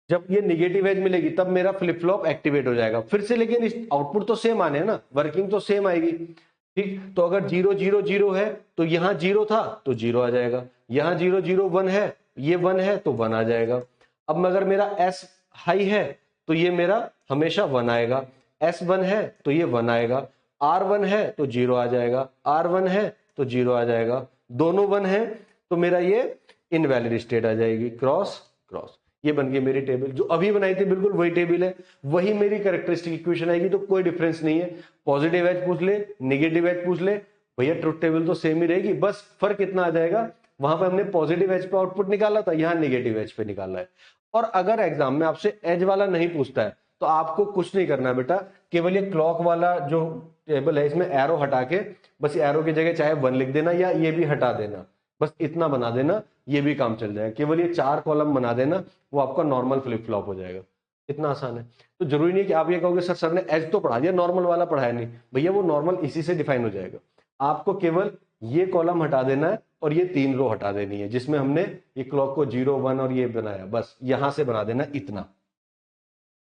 जब ये निगेटिव एज मिलेगी तब मेरा फ्लिप फ्लॉप एक्टिवेट हो जाएगा फिर से, लेकिन आउटपुट तो सेम आने ना, वर्किंग तो सेम आएगी। ठीक, तो अगर जीरो जीरो जीरो है तो यहां जीरो था तो जीरो आ जाएगा, यहां जीरो जीरो वन है, ये वन है तो वन आ जाएगा। अब अगर मेरा एस हाई है तो ये मेरा हमेशा वन आएगा, एस वन है तो ये वन आएगा, आर वन है तो जीरो आ जाएगा, आर वन है तो जीरो आ जाएगा, दोनों वन है तो मेरा ये इनवैलिड स्टेट आ जाएगी, क्रॉस क्रॉस। ये बन गई मेरी टेबल, जो अभी बनाई थी बिल्कुल वही टेबल है, वही मेरी कैरेक्टरिस्टिक इक्वेशन आएगी, तो कोई डिफरेंस नहीं है। पॉजिटिव एज पूछ ले, निगेटिव एज पूछ ले, भैया ट्रुथ टेबल तो सेम ही रहेगी, बस फर्क कितना आ जाएगा, वहां पे हमने पॉजिटिव एज पे आउटपुट निकाला था, यहाँ निगेटिव एज पे निकाला है। और अगर एग्जाम में आपसे एज वाला नहीं पूछता है तो आपको कुछ नहीं करना बेटा, केवल ये क्लॉक वाला जो टेबल है इसमें एरो हटा के बस एरो की जगह चाहे वन लिख देना या ये भी हटा देना, बस इतना बना देना, ये भी काम चल जाएगा। केवल ये चार कॉलम बना देना, वो आपका नॉर्मल फ्लिप फ्लॉप हो जाएगा, इतना आसान है। तो जरूरी नहीं कि आप ये कहोगे सर ने एज तो पढ़ा दिया, नॉर्मल वाला पढ़ाया नहीं, भैया वो नॉर्मल इसी से डिफाइन हो जाएगा। आपको केवल ये कॉलम हटा देना है और ये तीन रो हटा देनी है जिसमें हमने ये क्लॉक को जीरो वन और ये बनाया, बस यहां से बना देना इतना,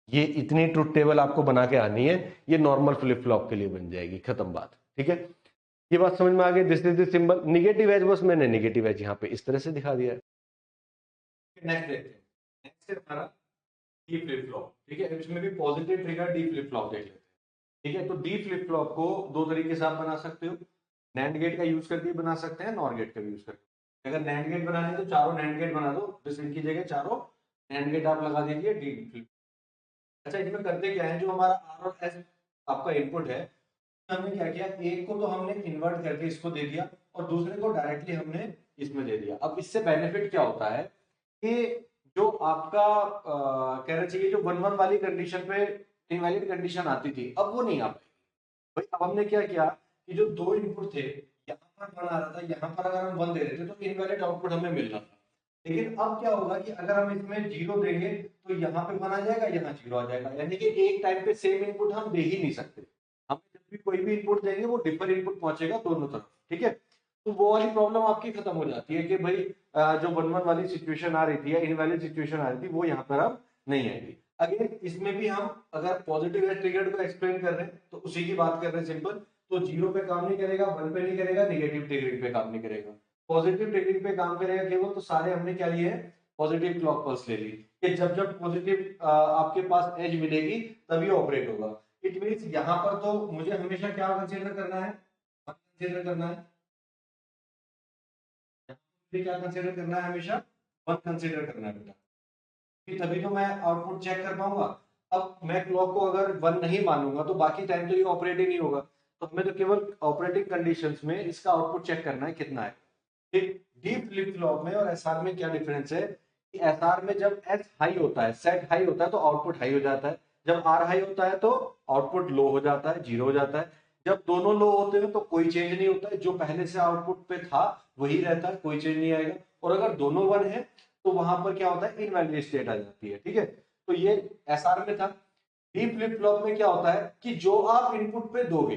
ये इतनी ट्रुथ टेबल आपको बना के आनी है, ये नॉर्मल फ्लिप फ्लॉप के लिए बन जाएगी, खत्म बात। ठीक है, ये बात समझ में आ गई। This is the symbol negative edge, बस मैंने निगेटिव एज यहाँ पे इस तरह से दिखा दिया है। नेक्स्ट देखते हैं, नेक्स्ट है हमारा डी फ्लिप फ्लॉप। ठीक है, इसमें भी positive trigger D flip flop देख लेते हैं। ठीक है, तो डी फ्लिप फ्लॉप को दो तरीके से आप बना सकते हो, नैंड गेट का यूज करके बना सकते हैं, नॉर गेट का यूज करके। अगर नैंड गेट बनाने तो चारों नैंड गेट बना दो, बस इनकी जगह चारों नैंड गेट आप लगा दीजिए डी फ्लिप। अच्छा, इसमें करते क्या है, जो हमारा आर और एस आपका इनपुट है, हमने क्या किया, एक को तो हमने इन्वर्ट करके इसको दे दिया और दूसरे को डायरेक्टली हमने इसमें दे दिया। अब इससे बेनिफिट क्या होता है कि जो आपका कहना चाहिए जो वन वन वाली कंडीशन पे इनवैलिड कंडीशन आती थी अब वो नहीं आ पाएगी। भाई अब हमने क्या किया कि जो दो इनपुट थे, यहाँ पर वन आ रहा था, यहाँ पर अगर हम वन दे रहे थे तो इनवैलिड आउटपुट हमें मिल रहा था। लेकिन अब क्या होगा कि अगर हम इसमें जीरो देंगे तो यहाँ पे वन आ जाएगा, यहाँ जीरो आ जाएगा, यानी कि एक टाइम पे सेम इनपुट हम दे ही नहीं सकते। हम जब भी कोई भी इनपुट देंगे वो डिफर इनपुट पहुंचेगा दोनों तरफ। ठीक है, तो वो वाली प्रॉब्लम आपकी खत्म हो जाती है कि भाई जो वन वन वाली सिचुएशन आ रही थी या इनवैलिड सिचुएशन आ रही थी वो यहाँ पर अब नहीं आएगी। अगेन इसमें भी हम अगर पॉजिटिव ट्रिगर्ड को एक्सप्लेन कर रहे हैं तो उसी की बात कर रहे हैं सिंपल, तो जीरो पे काम नहीं करेगा, वन पे नहीं करेगा, निगेटिव ट्रिगरिंग पे काम नहीं करेगा, पॉजिटिव ट्रिगरिंग पे काम करेगा केवल। तो सारे हमने क्या लिए हैं, पॉजिटिव क्लॉक पल्स ले ली कि जब जब पॉजिटिव आपके पास एज मिलेगी तभी ऑपरेट होगा। इट मींस यहाँ पर तो मुझे हमेशा क्या कंसीडर करना है, कंसीडर करना है, क्या कंसीडर करना है, हमेशा वन कंसीडर करना है बेटा, कि तभी तो मैं आउटपुट चेक कर पाऊंगा। अब मैं क्लॉक को अगर वन नहीं मानूंगा तो बाकी टाइम तो ये ऑपरेट ही नहीं होगा, तो हमें तो केवल ऑपरेटिंग कंडीशंस में इसका आउटपुट चेक करना है कितना है। ठीक, डी फ्लिप फ्लॉप में और एसआर में क्या डिफरेंस है कि एसआर में जब एस हाई होता है, सेट हाई होता है तो आउटपुट हाई हो जाता है, जब आर हाई होता है तो आउटपुट लो हो जाता है, जीरो हो जाता है। जब दोनों लो होते हैं तो कोई चेंज नहीं होता है, जो पहले से आउटपुट पे था वही रहता है, कोई चेंज नहीं आएगा। और अगर दोनों वन है तो वहां पर क्या होता है, इनवैलिड स्टेट आ जाती है। ठीक है, तो ये एसआर में था। डी फ्लिप फ्लॉप में क्या होता है कि जो आप इनपुट पे दोगे,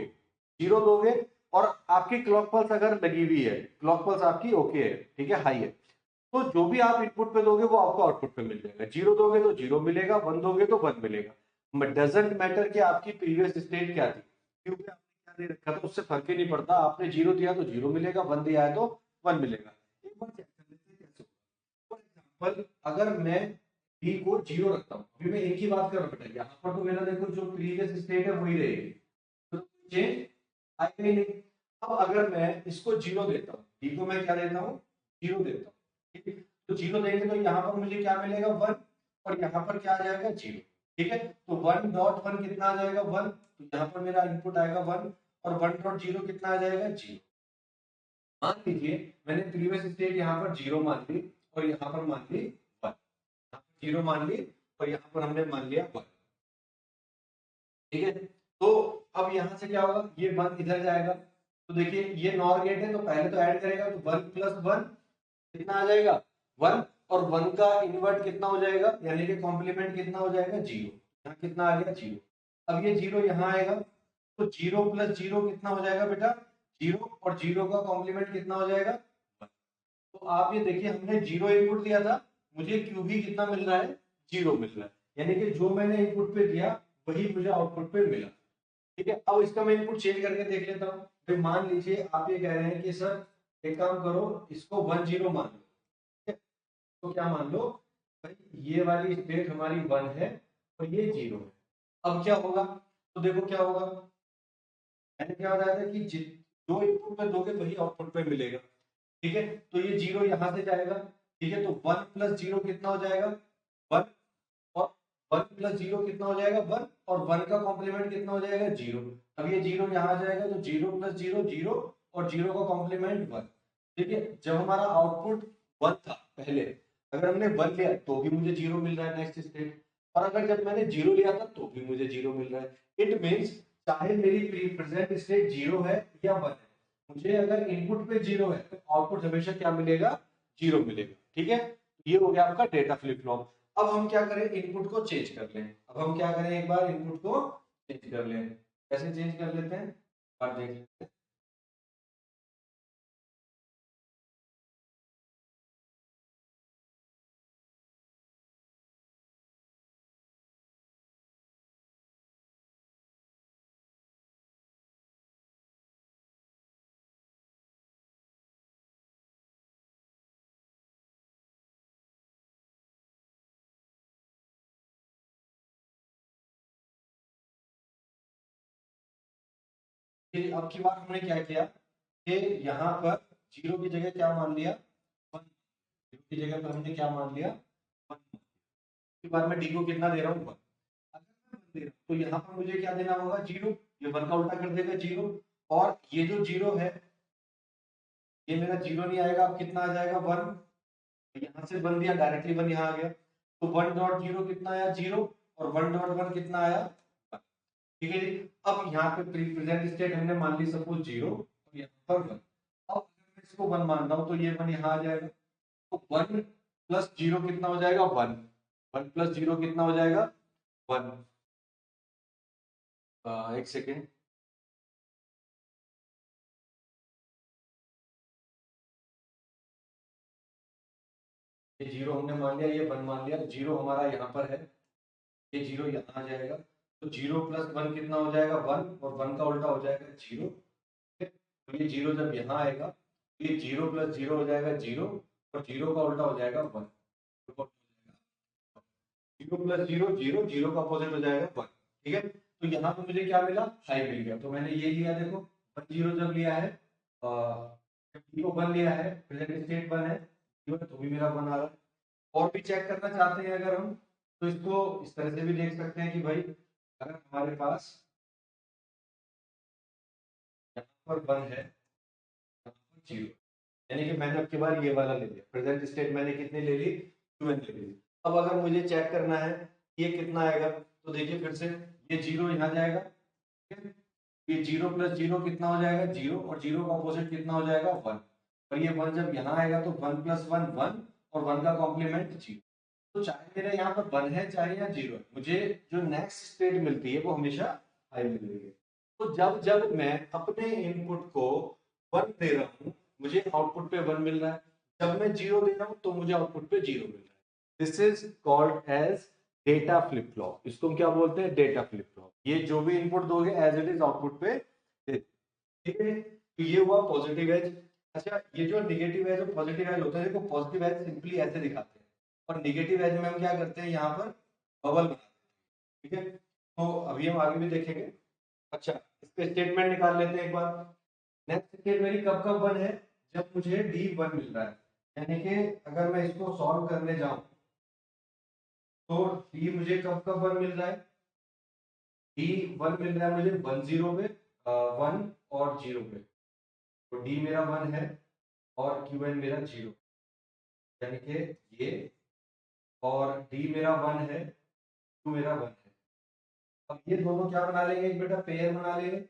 जीरो दोगे और आपकी क्लॉक पल्स अगर लगी हुई है, क्लॉक पल्स आपकी ओके है, ठीक है, हाई है, तो जो भी आप इनपुट पे दोगे वो आपको आउटपुट पे मिल जाएगा। जीरो दोगे तो जीरो मिलेगा, वन दोगे तो वन मिलेगा। डजेंट मैटर कि आपकी प्रीवियस स्टेट क्या थी, क्योंकि आपने क्या दे रखा था उससे फर्क ही नहीं पड़ता। आपने जीरो दिया तो जीरो मिलेगा, वन दिया है तो वन मिलेगा। एक बार चेक कर लेते हैं कैसे। फॉर एग्जाम्पल अगर मैं बी को जीरो रखता हूँ, अभी मैं एक ही बात कर रहा हूँ बेटा, यहाँ पर तो मेरा देखो जो प्रीवियस स्टेट है वही रहेगी, तो चेंज आएगा ही नहीं। अब अगर मैं इसको जीरो देता हूँ, डी को मैं क्या देता हूँ, जीरो देता हूँ, ठीक है, तो जीरो देंगे तो यहाँ पर मुझे क्या मिलेगा, वन, और यहाँ पर क्या आ जाएगा, जीरो। ठीक है, तो वन डॉट वन कितना आ जाएगा, वन, तो यहाँ पर मेरा इनपुट आएगा वन, और वन डॉट जीरो कितना आ जाएगा, जीरो। मान लीजिए मैंने प्रीवियस स्टेट यहाँ पर जीरो मान ली और यहाँ पर मान ली वन, यहाँ पर जीरो मान ली और यहाँ पर हमने मान लिया वन। ठीक है, तो अब यहां से क्या होगा, ये वन इधर जाएगा, तो देखिए ये नॉर गेट है तो पहले तो ऐड करेगा, तो वन प्लस वन कितना आ जाएगा, वन, और वन का इनवर्ट कितना हो जाएगा, यानी कि कॉम्प्लीमेंट कितना हो जाएगा, जीरो। यहाँ कितना आ गया, जीरो। अब ये जीरो यहाँ आएगा तो जीरो प्लस जीरो कितना हो जाएगा बेटा, जीरो, और जीरो का कॉम्प्लीमेंट कितना हो जाएगा, वन। तो आप ये देखिए हमने जीरो इनपुट दिया था, मुझे क्यू भी कितना मिल रहा है, जीरो मिल रहा है, यानी कि जो मैंने इनपुट पे दिया वही मुझे आउटपुट पे मिला। ठीक है, अब इसका मैं इनपुट चेंज करके देख लेता हूँ। फिर मान लीजिए आप ये कह रहे हैं कि सर एक काम करो, इसको वन जीरो मान लो। ठीक है, तो क्या मान लो भाई, ये वाली स्टेट हमारी वन है और ये जीरो है। अब क्या होगा, तो देखो क्या होगा, मैंने क्या बताया था कि जो इनपुट पे दोगे वही आउटपुट पे मिलेगा। ठीक है, तो ये जीरो यहां से जाएगा। ठीक है, तो वन प्लस जीरो कितना हो जाएगा, वन, और वन प्लस जीरो कितना हो जाएगा, वन, और वन का कॉम्प्लीमेंट कितना हो जाएगा, जीरो। अब ये जीरो यहाँ आ जाएगा तो जीरो प्लस जीरो जीरो, और जीरो का कॉम्प्लीमेंट वन। ठीक है, जब हमारा आउटपुट वन था पहले, अगर हमने वन लिया तो भी मुझे जीरो मिल रहा है नेक्स्ट स्टेट, और अगर जब मैंने जीरो लिया था तो भी मुझे जीरो मिल रहा है। इट मीन्स चाहे मेरी प्रेजेंट स्टेट जीरो है या वन है, मुझे अगर इनपुट पे जीरो है तो आउटपुट हमेशा क्या मिलेगा, जीरो मिलेगा। ठीक है, ये हो गया आपका डेटा फ्लिप फ्लॉप। अब हम क्या करें, इनपुट को चेंज कर लें। अब हम क्या करें, एक बार इनपुट को चेंज कर लें। कैसे चेंज कर लेते हैं, और देख लेते हैं। कि अब की बार हमने क्या किया कि यहाँ पर जीरो की जगह क्या मान लिया, वन। जीरो की जगह पर हमने क्या मान लिया, वन। की बार मैं डी को कितना दे रहा हूँ, वन। अगर मैं वन दे रहा हूँ तो यहाँ पर मुझे क्या देना होगा, जीरो। ये वन का उल्टा कर देगा, जीरो। और ये जो जीरो है ये मेरा जीरो नहीं आएगा, अब कितना आ जाएगा, वन। यहाँ से वन दिया, डायरेक्टली वन यहाँ आ गया, तो वन डॉट जीरो कितना आया, जीरो, और वन डॉट वन कितना आया, वन। ठीक है जी। अब यहाँ पे प्रेजेंट स्टेट हमने मान ली सपोज जीरो, और यहाँ पर वन। अब अगर मैं इसको वन मान रहा हूँ तो ये वन यहाँ आ जाएगा, तो वन प्लस जीरो कितना हो जाएगा, वन। वन प्लस जीरो कितना हो जाएगा, वन। एक सेकेंड, ये जीरो हमने मान लिया, ये वन मान लिया, जीरो हमारा यहाँ पर है, ये जीरो यहाँ आ जाएगा, तो जीरो प्लस वन कितना हो जाएगा, वन, और वन का उल्टा हो जाएगा जीरो। तो ये जीरो जब यहाँ आएगा तो ये जीरो प्लस जीरो हो जाएगा जीरो, और जीरो का उल्टा हो जाएगा one. Zero plus zero zero, zero का अपोजिट हो जाएगा वन। ठीक है, तो यहाँ पे मुझे क्या मिला, हाई मिल गया, तो मैंने ये लिया, देखो वन जीरो जब लिया है, जब जीरो वन लिया है, प्रेजेंट स्टेट वन है, जीरो तो भी मेरा वन आ रहा है। और भी चेक करना चाहते हैं अगर हम, तो इसको इस तरह से भी देख सकते हैं कि भाई अगर हमारे पास यहाँ पर वन है, यहाँ पर जीरो, यानी कि मैंने अब की बार ये वाला ले लिया, प्रेजेंट स्टेट मैंने कितनी ले ली, टू ले ली। अब अगर मुझे चेक करना है ये कितना आएगा, तो देखिए फिर से ये जीरो यहाँ जाएगा, ठीक है, ये जीरो प्लस जीरो कितना हो जाएगा, जीरो, और जीरो का अपोजिट कितना हो जाएगा, वन। और ये वन जब यहाँ आएगा तो वन प्लस वन वन, और वन का कॉम्प्लीमेंट जीरो। तो चाहे मेरा यहाँ पर वन है चाहे यहाँ जीरो है, मुझे जो नेक्स्ट स्टेट मिलती है वो हमेशा हाई मिल रही है। तो जब जब मैं अपने इनपुट को 1 दे रहा हूं, मुझे आउटपुट पे 1 मिल रहा है। जब मैं 0 दे रहा हूं तो मुझे आउटपुट पे 0 मिल रहा है। This is called edge data flip flop. इसको हम क्या बोलते हैं? Data flip flop. ये जो भी इनपुट दोगे एज इट इज आउटपुट पे दे। ठीक है, तो ये हुआ पॉजिटिव एज। अच्छा, ये जो नेगेटिव एज और पॉजिटिव एज होता है, देखो पॉजिटिव एज सिंपली ऐसे दिखाते हैं और नेगेटिव एज में हम क्या करते हैं, यहाँ पर बबल बनाते हैं। ठीक है, तो अभी हम आगे भी देखेंगे। अच्छा, इसके स्टेटमेंट निकाल लेते हैं एक बार। नेक्स्ट स्टेट मेरी कब कब 1 है? जब मुझे डी 1 मिल रहा है। यानी कि अगर मैं इसको सॉल्व करने जाऊं तो डी मुझे कब कब 1 मिल रहा है? डी 1 मिल रहा है मुझे 1 0 पे, 1 और 0 पे। तो डी मेरा 1 है और क्यू एन मेरा 0, यानी कि ये, और डी मेरा 1 है, क्यू मेरा 1 है। अब ये दोनों क्या बना लेंगे? एक बेटा पेयर बना लेंगे।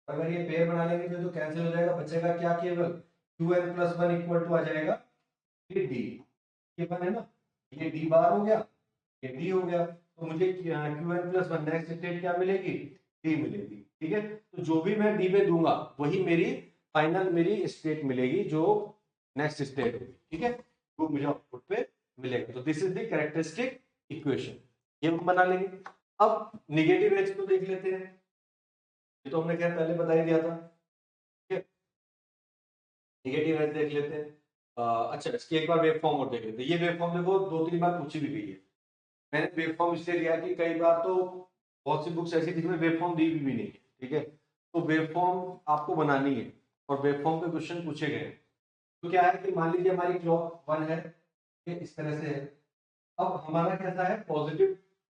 अगर ये पेयर बना लेंगे तो कैंसिल हो जाएगा, बचेगा क्या? केवल Q n plus 1 equal to आ जाएगा डी। ये 1 है ना, ये डी बार हो गया, ये डी हो गया। तो मुझे Q n plus 1 next state क्या मिलेगी? डी मिलेगी। ठीक है, तो जो भी मैं डी पे दूंगा वही मेरी फाइनल मेरी स्टेट मिलेगी, जो नेक्स्ट स्टेट होगी। ठीक है, वो मुझे आउटपुट पे मिलेगा। तो this is the characteristic equation, ये हम बना लेंगे। अब निगेटिव एज को देख लेते हैं। ये तो हमने खैर पहले बता ही दिया था। ठीक है, निगेटिव एज देख लेते हैं। अच्छा, इसकी एक बार वेव फॉर्म और देख लेते हैं। ये वेव फॉर्म देखो 2-3 बार पूछी भी गई है। मैंने वेव फॉर्म इसलिए लिया कि कई बार तो बहुत सी बुक्स ऐसी जिसमें वेव फॉर्म दी भी नहीं है। ठीक है, तो वेव फॉर्म आपको बनानी है और वेव फॉर्म के क्वेश्चन पूछे गए हैं। तो क्या है कि मान लीजिए हमारी क्लॉक 1 है, ये इस तरह से है। अब हमारा कैसा है? पॉजिटिव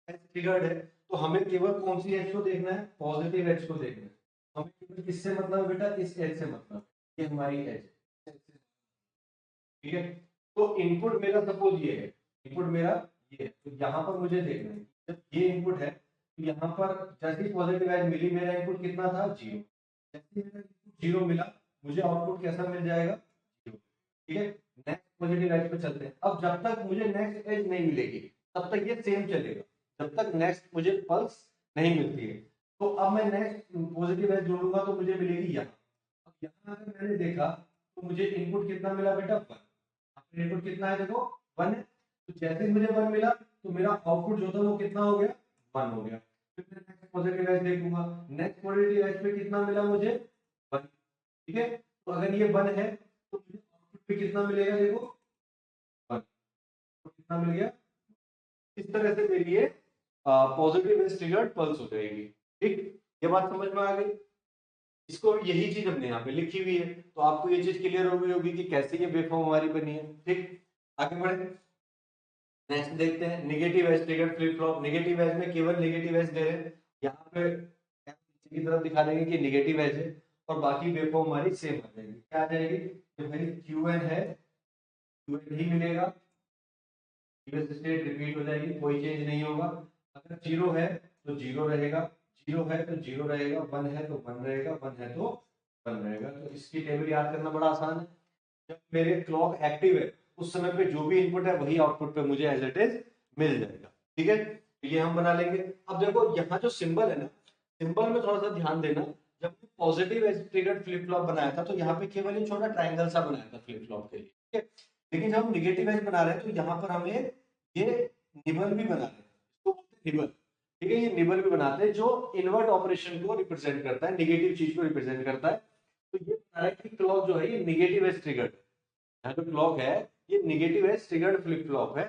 एज ट्रिगर्ड है, तो हमें केवल कौन सी एज को देखना है? पॉजिटिव एज को देखना है। हमें केवल किससे मतलब है बेटा? इस एज से मतलब, ये हमारी एज है। ठीक है, तो इनपुट मेरा सपोज ये है, इनपुट मेरा ये है, तो यहाँ पर मुझे देखना है जब ये इनपुट है तो यहाँ पर जैसे ही पॉजिटिव एज मिली, मेरा इनपुट कितना था? 0। जैसे मेरा इनपुट 0 मिला, मुझे आउटपुट कैसा मिल जाएगा? 0। ठीक है, नेक्स्ट पॉजिटिव एज पे चलते हैं। अब जब तक मुझे नेक्स्ट एज नहीं मिलेगी तब तक ये सेम चलेगा, जब तक नेक्स्ट मुझे पल्स नहीं मिलती है। तो अब मैं नेक्स्ट पॉजिटिव एज जोड़ूंगा तो मुझे मिलेगी यहाँ। अब यहाँ अगर मैंने देखा तो मुझे इनपुट कितना मिला बेटा? 1। इनपुट कितना है? देखो 1 है। तो जैसे ही मुझे 1 मिला तो मेरा आउटपुट जो था वो कितना हो गया? 1 हो गया। फिर मैं नेक्स्ट पॉजिटिव एज देखूंगा, नेक्स्ट पॉजिटिव एज पे कितना मिला मुझे? 1। ठीक है, तो अगर ये 1 है तो मुझे आउटपुट पे कितना मिलेगा? देखो 1। तो कितना मिल गया? इस तरह से मेरी ये पॉजिटिव एज ट्रिगर्ड पल्स हो जाएगी। ठीक, ये बात समझ में आ गई? इसको यही चीज हमने यहाँ पे लिखी हुई है, तो आपको ये चीज क्लियर हो गई होगी कि कैसे ये वेवफॉर्म हमारी बनी है। ठीक, आगे बढ़े। नेक्स्ट देखते हैं negative edge triggered flip flop. Negative edge में केवल निगेटिव एज दे रहे हैं, यहाँ पे नीचे की तरफ दिखा देंगे कि निगेटिव एज है और बाकी वेवफॉर्म हमारी सेम आ जाएगी। क्या आ जाएगी? जो भाई क्यू एन है, क्यू एन ही मिलेगा, यूएस स्टेट रिपीट हो जाएगी, कोई चेंज नहीं होगा। अगर 0 है तो 0 रहेगा, 0 है तो 0 रहेगा, 1 है तो 1 रहेगा, 1 है तो 1 रहेगा। तो इसकी टेबल याद करना बड़ा आसान है। जब मेरे क्लॉक एक्टिव है उस समय पे जो भी इनपुट है वही आउटपुट पे मुझे एज इट इज मिल जाएगा। ठीक है, तो ये हम बना लेंगे। अब देखो यहाँ जो सिंबल है ना, सिंबल में थोड़ा सा ध्यान देना। जब positive edge triggered flip flop बनाया था तो यहाँ पे केवल ये छोटा ट्रायंगल सा बनाया था फ्लिप फ्लॉप के लिए। ठीक है, लेकिन जब हम निगेटिव एज बना रहे हैं तो यहाँ पर हमें ये निबल भी बना रहे हैं, इसको बोलते हैं निबल। ठीक है, ये निबल भी बनाते हैं जो इनवर्ट ऑपरेशन को रिप्रेजेंट करता है, नेगेटिव चीज को रिप्रेजेंट करता है। तो ये बता रहा है कि क्लॉक जो है ये नेगेटिव एज ट्रिगर्ड, यहाँ जो क्लॉक है ये negative edge triggered flip flop है,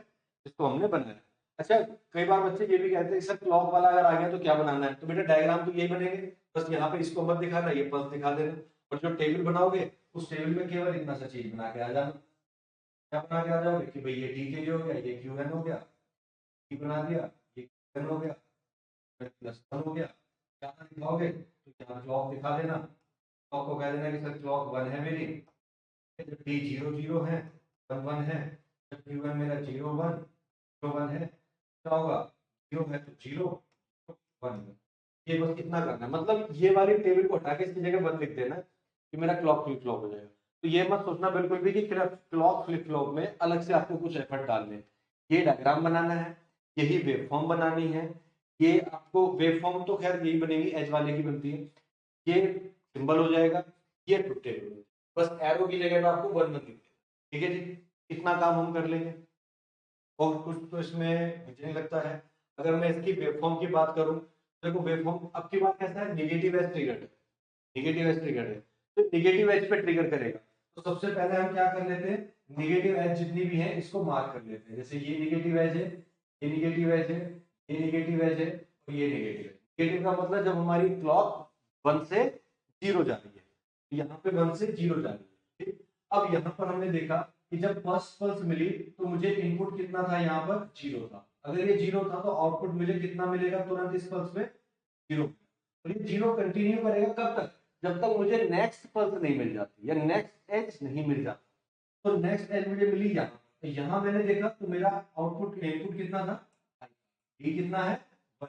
इसको हमने बनाया। अच्छा, कई बार बच्चे ये भी कहते हैं सर क्लॉक वाला अगर आ गया तो क्या बनाना है? तो बेटा डायग्राम तो यही बनेंगे, बस यहाँ पे इसको मत दिखाना, ये पल्स दिखा देना। और जो टेबल बनाओगे उस टेबल में केवल इतना सा चीज बना के आ जाना। क्या बना के आ जाओगे कि भाई ये टी के लिए हो गया, ये क्यू एन हो गया, टी बना दिया, ये क्यू एन हो गया, प्लस 1 हो गया। क्या दिखाओगे तो यहाँ क्लॉक दिखा देना, क्लॉक को कह देना कि सर क्लॉक 1 है मेरी, जब टी 0 0 है, 1 1 है, जब क्यू एन मेरा 0 1 0 1 है, क्या होगा? 0 है तो 0 1। ये बस इतना करना है, मतलब ये वाली टेबल को हटा के इसकी जगह 1 लिख देना कि मेरा क्लॉक फ्लिप फ्लॉप हो जाएगा। तो ये मत सोचना बिल्कुल भी कि क्लॉक फ्लिप फ्लॉप में अलग से आपको कुछ एफर्ट डालने हैं। ये डायग्राम बनाना है, यही वेवफॉर्म बनानी है, ये आपको वेव फॉर्म तो खैर यही बनेगी, एज वाले की बनती है, ये सिंबल हो जाएगा, ये ट्रुथ टेबल, बस एरो की जगह पे आपको 1 1 दिख जाएगा। ठीक है जी, इतना काम हम कर लेंगे। और कुछ तो इसमें मुझे नहीं लगता है। अगर मैं इसकी वेवफॉर्म की बात करूं, देखो वेवफॉर्म अब की बात कैसा है, निगेटिव एज ट्रिगर्ड है, निगेटिव एज ट्रिगर्ड है, तो निगेटिव एज पे ट्रिगर करेगा। तो सबसे पहले हम क्या कर लेते हैं, निगेटिव एज जितनी भी है इसको मार्क कर लेते हैं। जैसे ये निगेटिव एज है, ये निगेटिव एज है, ये निगेटिव एज है और ये निगेटिव है। निगेटिव का मतलब जब हमारी क्लॉक 1 से 0 जा रही है, तो यहाँ पे 1 से 0 जा रही है। ठीक, अब यहाँ पर हमने देखा कि जब फर्स्ट पल्स मिली तो मुझे इनपुट कितना था, यहाँ पर 0 था। अगर ये 0 था तो आउटपुट मुझे कितना मिलेगा तुरंत इस पल्स में, 0। और ये 0 कंटिन्यू करेगा कब तक, जब तक मुझे नेक्स्ट पल्स नहीं मिल जाती या नेक्स्ट एज नहीं मिल जाता। तो नेक्स्ट एज मुझे मिली यहाँ, तो यहाँ मैंने देखा तो मेरा आउटपुट इनपुट कितना था, ये कितना है 1।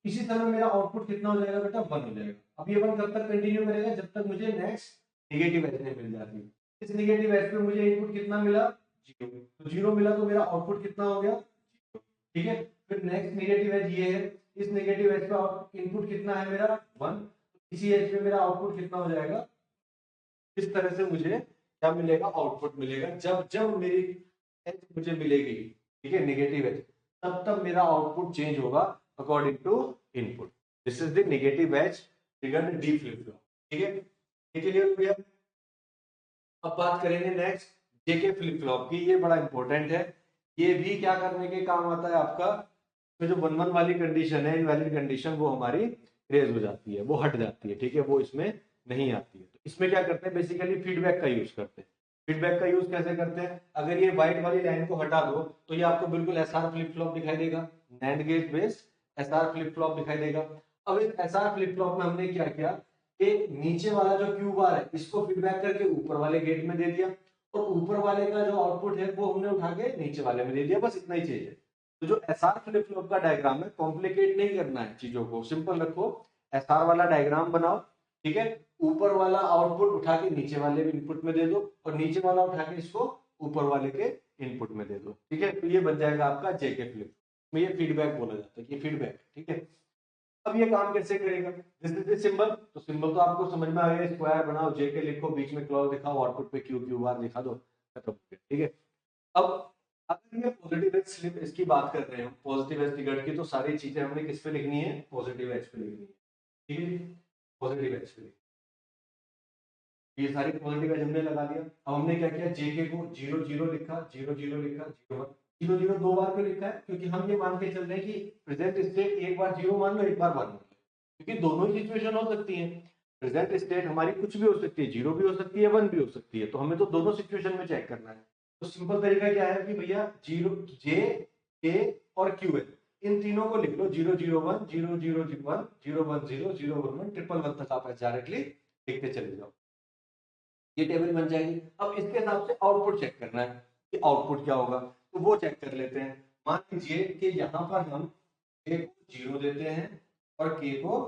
इसी तरह मेरा आउटपुट कितना हो जाएगा बेटा, 1 हो जाएगा। अब ये 1 कब तक कंटिन्यू करेगा, जब तक मुझे नेक्स्ट नेगेटिव एज नहीं मिल जाती। इस नेगेटिव एज पे मुझे इनपुट कितना मिला, 0। तो 0 मिला तो मेरा आउटपुट कितना हो गया, 0। ठीक है, फिर नेक्स्ट नेगेटिव एज ये है, इस नेगेटिव एज पे इनपुट कितना है मेरा 1, इसी एज पे मेरा आउटपुट कितना हो जाएगा। इस तरह से मुझे क्या मिलेगा, आउटपुट मिलेगा। जब जब मेरी एज मुझे मिलेगी, ठीक है, नेगेटिव एज, तब तब मेरा आउटपुट चेंज होगा according to input. This is the negative edge triggered D flip flop. ठीक है, ये क्लियर हो गया। अब बात करेंगे नेक्स्ट जेके फ्लिप फ्लॉप की। ये बड़ा इंपॉर्टेंट है, ये भी क्या करने के काम आता है आपका, तो जो 1 1 वाली कंडीशन है, इनवैलिड कंडीशन, वो हमारी रेज हो जाती है, वो हट जाती है। ठीक है, वो इसमें नहीं आती है। तो इसमें क्या करते हैं, बेसिकली फीडबैक का यूज करते हैं। फीडबैक का यूज कैसे करते हैं, अगर ये व्हाइट वाली लाइन को हटा दो तो ये आपको बिल्कुल एसआर फ्लिप फ्लॉप दिखाई देगा, NAND gate based SR flip flop दिखाई देगा। अब इस एसआर फ्लिप फ्लॉप में हमने क्या किया कि नीचे वाला जो क्यू बार है इसको फीडबैक करके ऊपर वाले गेट में दे दिया, और ऊपर वाले का जो आउटपुट है वो हमने उठा के नीचे वाले में दे दिया, बस इतना ही चीज है। तो जो एसआर फ्लिप फ्लॉप का डायग्राम है, कॉम्प्लिकेट नहीं करना है चीजों को, सिंपल रखो। एसआर वाला डायग्राम बनाओ, ठीक है, ऊपर वाला आउटपुट उठा के नीचे वाले इनपुट में दे दो, और नीचे वाला उठा के इसको ऊपर वाले के इनपुट में दे दो। ठीक है, तो ये बन जाएगा आपका जेके फ्लिप में, ये फीडबैक बोला जाता है, ये फीडबैक। ठीक है, अब ये काम कैसे करेगा, दिस इज द सिंबल। तो सिंबल तो आपको समझ में आ गया, स्क्वायर बनाओ, जेके लिखो, बीच में क्लॉक दिखाओ, आउटपुट पे क्यू क्यू बार दिखा दो, खत्म हो गया। ठीक है, अब अगर ये पॉजिटिव एज स्लिप इसकी बात कर रहे हैं, पॉजिटिव एज ट्रिगर्ड की, तो सारी चीजें हमने किस पे लिखनी है, पॉजिटिव एज पे लिखनी है। ठीक है, पॉजिटिव एज पे, ये सारी पॉजिटिव एज हमने लगा दिया। अब हमने क्या किया, जेके को 0 0 लिखा, 0 0 लिखा, 0 1, 0 0 दो बार क्यों लिखा है, क्योंकि हम ये मान के चल रहे हैं कि प्रेजेंट स्टेट एक बार 0 मान लो, एक बार 1 मान लो, क्योंकि दोनों ही सिचुएशन हो सकती है। प्रेजेंट स्टेट हमारी कुछ भी हो सकती है, 0 भी हो सकती है, 1 भी हो सकती है, तो हमें तो दोनों सिचुएशन में चेक करना है। तो सिंपल तरीका क्या है कि भैया 0 जे के और क्यू है, इन तीनों को लिख लो, 0 0 1 0 0 1 0 1 0 0 1 1 ट्रिपल 1 तक आप डायरेक्टली लिखते चले जाओ, ये टेबल बन जाएगी। अब इसके हिसाब से आउटपुट चेक करना है कि आउटपुट क्या होगा, तो वो चेक कर लेते हैं। मान लीजिए कि यहाँ पर हम ए को 0 देते हैं और के को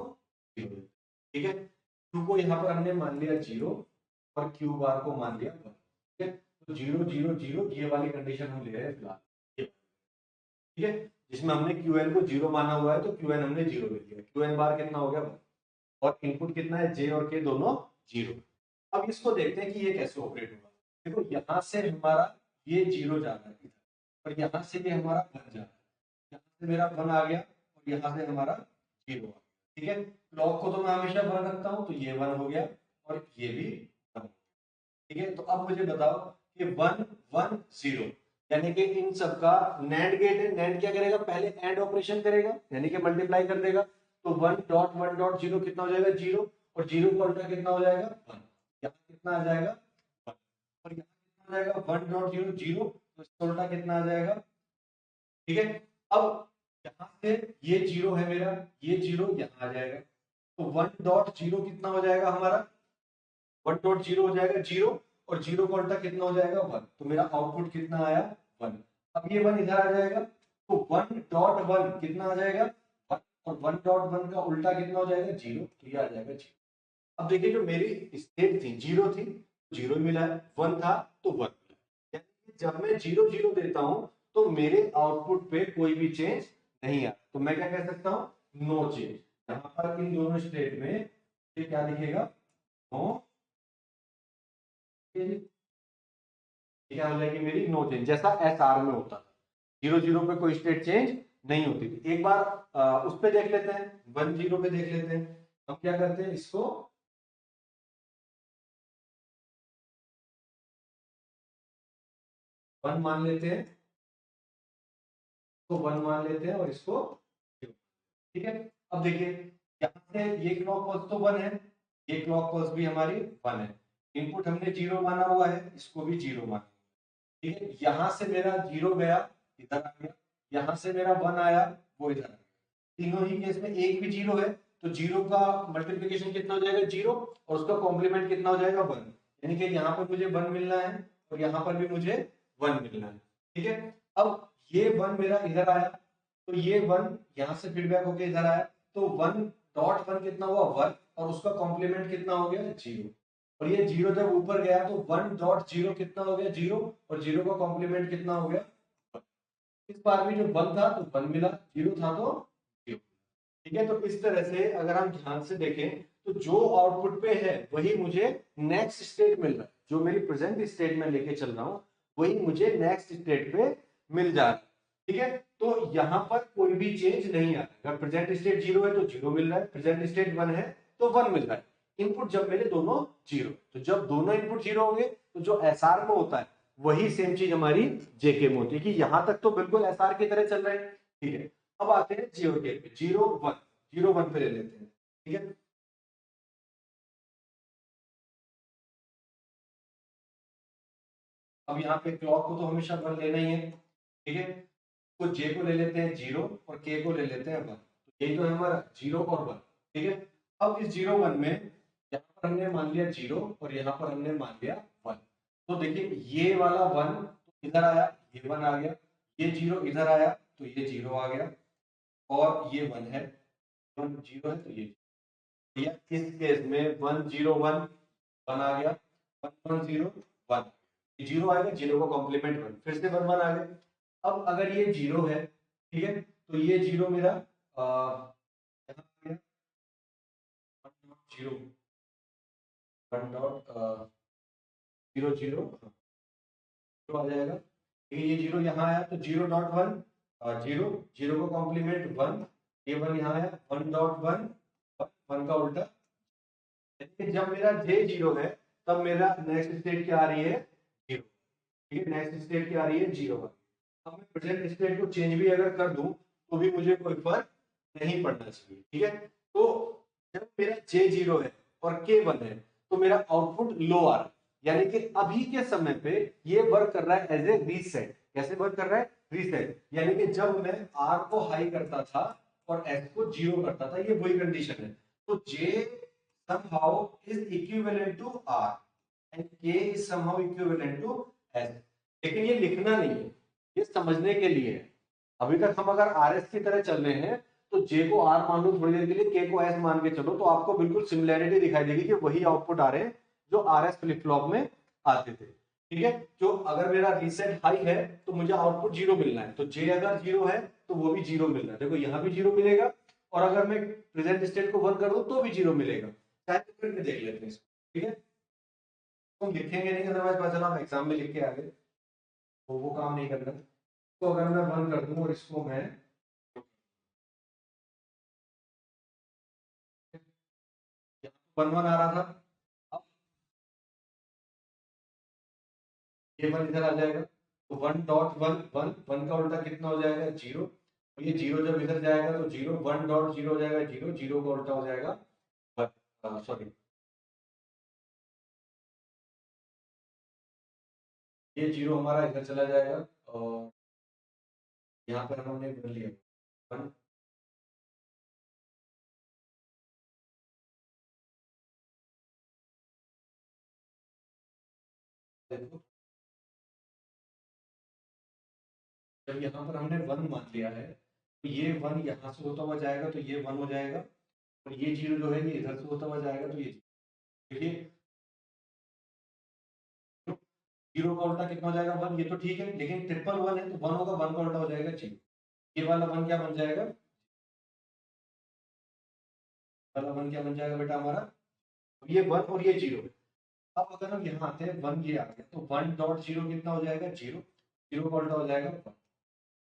0 देते हैं। ठीक है, क्यू को यहाँ पर हमने मान लिया 0 और क्यू बार को मान लिया 1। ठीक है, तो 0 0 0 ये वाली कंडीशन हम ले रहे हैं फिलहाल। ठीक है, जिसमें हमने क्यू एन को 0 माना हुआ है, तो क्यू एन हमने 0 ले लिया, क्यू एन बार कितना हो गया 1, और इनपुट कितना है, जे और के दोनों 0। अब इसको देखते हैं कि ये कैसे ऑपरेट होगा। देखो यहां से हमारा ये 0 जा रहा है इधर, और यहां से ये हमारा 1 जा रहा है, यहां से मेरा 1 आ गया और यहां से हमारा 0 आ गया। ठीक है, क्लॉक को तो मैं हमेशा 1 रखता हूं, तो ये 1 हो गया और ये भी 1। ठीक है, तो अब मुझे बताओ कि 1 1 0, यानी कि इन सबका नैंड गेट है, नैंड क्या करेगा, पहले एंड ऑपरेशन करेगा, यानी कि मल्टीप्लाई कर देगा। तो 1.1.0 कितना हो जाएगा 0, और 0 का उल्टा कितना हो जाएगा 1, यहाँ कितना आ जाएगा 1, और यहाँ कितना आ जाएगा 1.0 0, तो इसका उल्टा कितना आ जाएगा। ठीक है, अब यहाँ से ये 0 है मेरा, ये 0 यहाँ आ जाएगा, तो 1.0 कितना हो जाएगा हमारा, 1.0 हो जाएगा 0, और 0 का उल्टा कितना हो जाएगा 1, तो मेरा आउटपुट कितना आया 1। अब ये 1 इधर आ जाएगा, तो 1.1 कितना आ जाएगा 1, और 1.1 का उल्टा कितना हो जाएगा 0, तो ये आ जाएगा 0। अब देखिए जो मेरी स्टेट थी 0 थी, 0 मिला है, 1 था तो 1 मिला, यानी कि जब मैं 0 0 देता हूं तो मेरे आउटपुट पे कोई भी चेंज नहीं आता। तो मैं क्या कह सकता हूँ, नो चेंज। यहाँ पर इन दोनों स्टेट में ये क्या दिखेगा, नो, क्या हो जाएगी मेरी, नो चेंज, जैसा एस आर में होता था। 0 0 पे कोई स्टेट चेंज नहीं होती थी। एक बार उस पे देख लेते हैं, 1 0 पे देख लेते हैं। हम क्या करते हैं, इसको 1 मान लेते हैं, इसको 1 मान लेते हैं और इसको 0। ठीक है, अब देखिए यहाँ से ये क्लॉक पल्स तो 1 है, ये क्लॉक पल्स भी हमारी 1 है। इनपुट हमने 0 माना हुआ है, इसको भी 0 माना। ठीक है, यहां से मेरा 0 गया, इधर आ गया, यहां से मेरा 1 आया, वो इधर आ गया। तीनों ही केस में एक भी 0 है, तो 0 का मल्टीप्लिकेशन कितना हो जाएगा, 0, और उसका कॉम्प्लीमेंट कितना हो जाएगा, 1। यानी कि यहाँ पर मुझे 1 मिलना है और यहाँ पर भी मुझे 1 मिलना है। ठीक है, अब ये 1 मेरा इधर आया, तो ये 1 यहां से फीडबैक होके इधर आया, तो 1.1 कितना हुआ, 1, और उसका कॉम्प्लीमेंट कितना हो गया, 0। और ये 0 जब ऊपर गया तो 1.0 कितना हो गया, 0, और 0 का कॉम्प्लीमेंट कितना हो गया। इस बार भी जो 1 था तो 1 मिला, 0 था तो 0। ठीक है, तो इस तरह से अगर हम ध्यान से देखें तो जो आउटपुट पे है वही मुझे नेक्स्ट स्टेट मिल रहा है, जो मेरी प्रेजेंट स्टेट में लेके चल रहा हूं वही मुझे नेक्स्ट स्टेट पे मिल जा रहा है। ठीक है, तो यहां पर कोई भी चेंज नहीं आ रहा है। अगर प्रेजेंट स्टेट 0 है तो 0 मिल रहा है, प्रेजेंट स्टेट 1 है तो 1 मिल रहा है। इनपुट जब मेरे दोनों 0, तो जब दोनों इनपुट 0 होंगे तो जो एसआर में होता है वही सेम चीज हमारी जेके में होती है, कि यहां तक तो बिल्कुल एसआर की तरह चल रहे हैं। ठीक है, अब आते हैं जीरो के पे, 0 1, 0 1 पे ले लेते हैं। ठीक है, अब यहाँ पे क्लॉक को तो हमेशा 1 लेना ही है। ठीक है, तो जे को ले लेते हैं 0 और के को ले लेते हैं 1। तो ये तो है हमारा 0 और 1। ठीक है, अब इस 0 1 में यहाँ पर हमने मान लिया 0 और यहाँ पर हमने मान लिया 1। तो देखिए ये वाला 1 इधर आया, ये 1 आ गया, ये 0 इधर आया तो ये 0 आ गया, और ये 1 है, 1 0 है तो ये भैया इस केस में 1 0 1 1 आ गया, 1 1 0 1, ये 0 आएगा, 0 का कॉम्प्लीमेंट 1, फिर से 1 1 आ गया। अब अगर ये 0 है, ठीक है, तो ये 0 मेरा यहाँ आ गया, 1 0 1 डॉट 0 0 आ जाएगा। ठीक है, ये 0 यहाँ आया तो 0.1 0, 0 का कॉम्प्लीमेंट 1, ये 1 यहाँ आया, 1.1 1 का उल्टा। जब मेरा जे 0 है तब मेरा नेक्स्ट स्टेट क्या आ रही है, 0। ठीक है, नेक्स्ट स्टेट क्या आ रही है, 0 1। अब मैं प्रेजेंट स्टेट को चेंज भी अगर कर दूं तो भी मुझे कोई फर्क नहीं पड़ना चाहिए। ठीक है, तो जब मेरा जे 0 है और के 1 है तो मेरा आउटपुट लो आ रहा है, यानी कि अभी के समय पे ये वर्क कर रहा है एज ए रीसेट। कैसे वर्क कर रहा है, रीसेट, यानी कि जब मैं आर को हाई करता था और एस को 0 करता था, ये वही कंडीशन है। तो जे somehow is equivalent to R and K is somehow equivalent to S। लेकिन ये लिखना नहीं है, ये समझने के लिए है। अभी तक हम अगर आर एस की तरह चल रहे हैं तो जे को आर मान लो थोड़ी देर के लिए, के को एस मान के चलो, तो आपको बिल्कुल सिमिलैरिटी दिखाई देगी कि वही आउटपुट आ रहे हैं जो आर एस फ्लिप फ्लॉप में आते थे। ठीक है, जो अगर मेरा रीसेट हाई है तो मुझे आउटपुट 0 मिलना है, तो जे अगर 0 है तो वो भी 0 मिलना है। देखो यहाँ भी 0 मिलेगा, और अगर मैं प्रेजेंट स्टेट को 1 कर दूं तो भी 0 मिलेगा। चाहे तो करके देख लेते हैं इसको। ठीक है, तो हम लिखेंगे नहीं, अदरवाइज पता चला हम एग्जाम में लिख के आ गए, तो वो काम नहीं करना। तो अगर मैं 1 कर दूं और इसको मैं 1 1 आ रहा था, अब ये 1 इधर आ जाएगा, तो 1.1 1 1 का उल्टा कितना हो जाएगा, 0। ये 0 जब इधर जाएगा तो 0, 1.0 हो जाएगा 0, 0 का उल्टा हो जाएगा 1। सॉरी, ये 0 हमारा इधर चला जाएगा, और यहाँ पर हमने कर लिया 1। देखो जब यहाँ पर हमने 1 मान लिया है तो ये 1 यहाँ से होता हुआ जाएगा तो ये 1 हो जाएगा, और ये 0 जो है ये इधर से होता हुआ जाएगा तो ये, देखिए 0 का उल्टा कितना हो जाएगा, 1। ये तो ठीक है, लेकिन ट्रिपल 1 है तो 1 होगा, 1 का उल्टा हो जाएगा 0। ये वाला 1 क्या बन जाएगा, वाला वन क्या बन जाएगा बेटा हमारा, ये वन और ये जीरो। अब अगर हम यहाँ आते हैं, वन ये आ गया, तो वन डॉट जीरो कितना हो जाएगा, जीरो। जीरो का उल्टा हो जाएगा वन,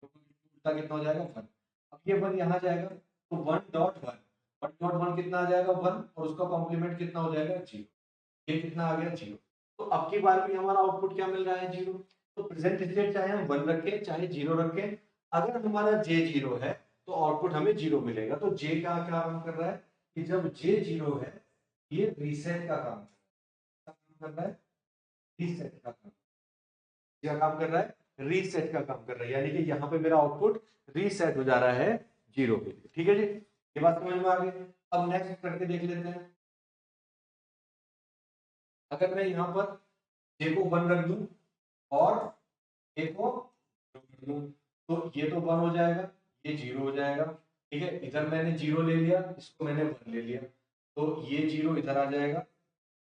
तो उल्टा कितना हो जाएगा, वन। अब ये वन यहाँ जाएगा, तो one dot one, one dot one कितना आ जाएगा, वन, और उसका कॉम्प्लीमेंट कितना हो जाएगा, जीरो। ये कितना आ गया, जीरो। तो अब की बार भी हमारा आउटपुट क्या मिल रहा है, जीरो। तो प्रेजेंट स्टेट चाहे हम वन रखें चाहे जीरो रखें, अगर हमारा जे जीरो है तो आउटपुट हमें जीरो मिलेगा। तो जे का क्या काम कर रहा है कि जब जे जीरो है, ये रीसेट का काम कर रहा है, रीसेट का काम, क्या काम कर रहा है, रीसेट का काम कर रहा है, यानी कि यहाँ पे मेरा आउटपुट रीसेट हो जा रहा है जीरो के लिए। ठीक है जी, ये बात समझ में आ गई। अब नेक्स्ट करके देख लेते हैं। अगर मैं यहाँ पर जे को वन रख दूं और ए को जीरो कर दूं, तो ये तो वन हो जाएगा, ये जीरो हो जाएगा। ठीक है, इधर मैंने जीरो ले लिया, इसको मैंने वन ले लिया, तो ये जीरो इधर आ जाएगा,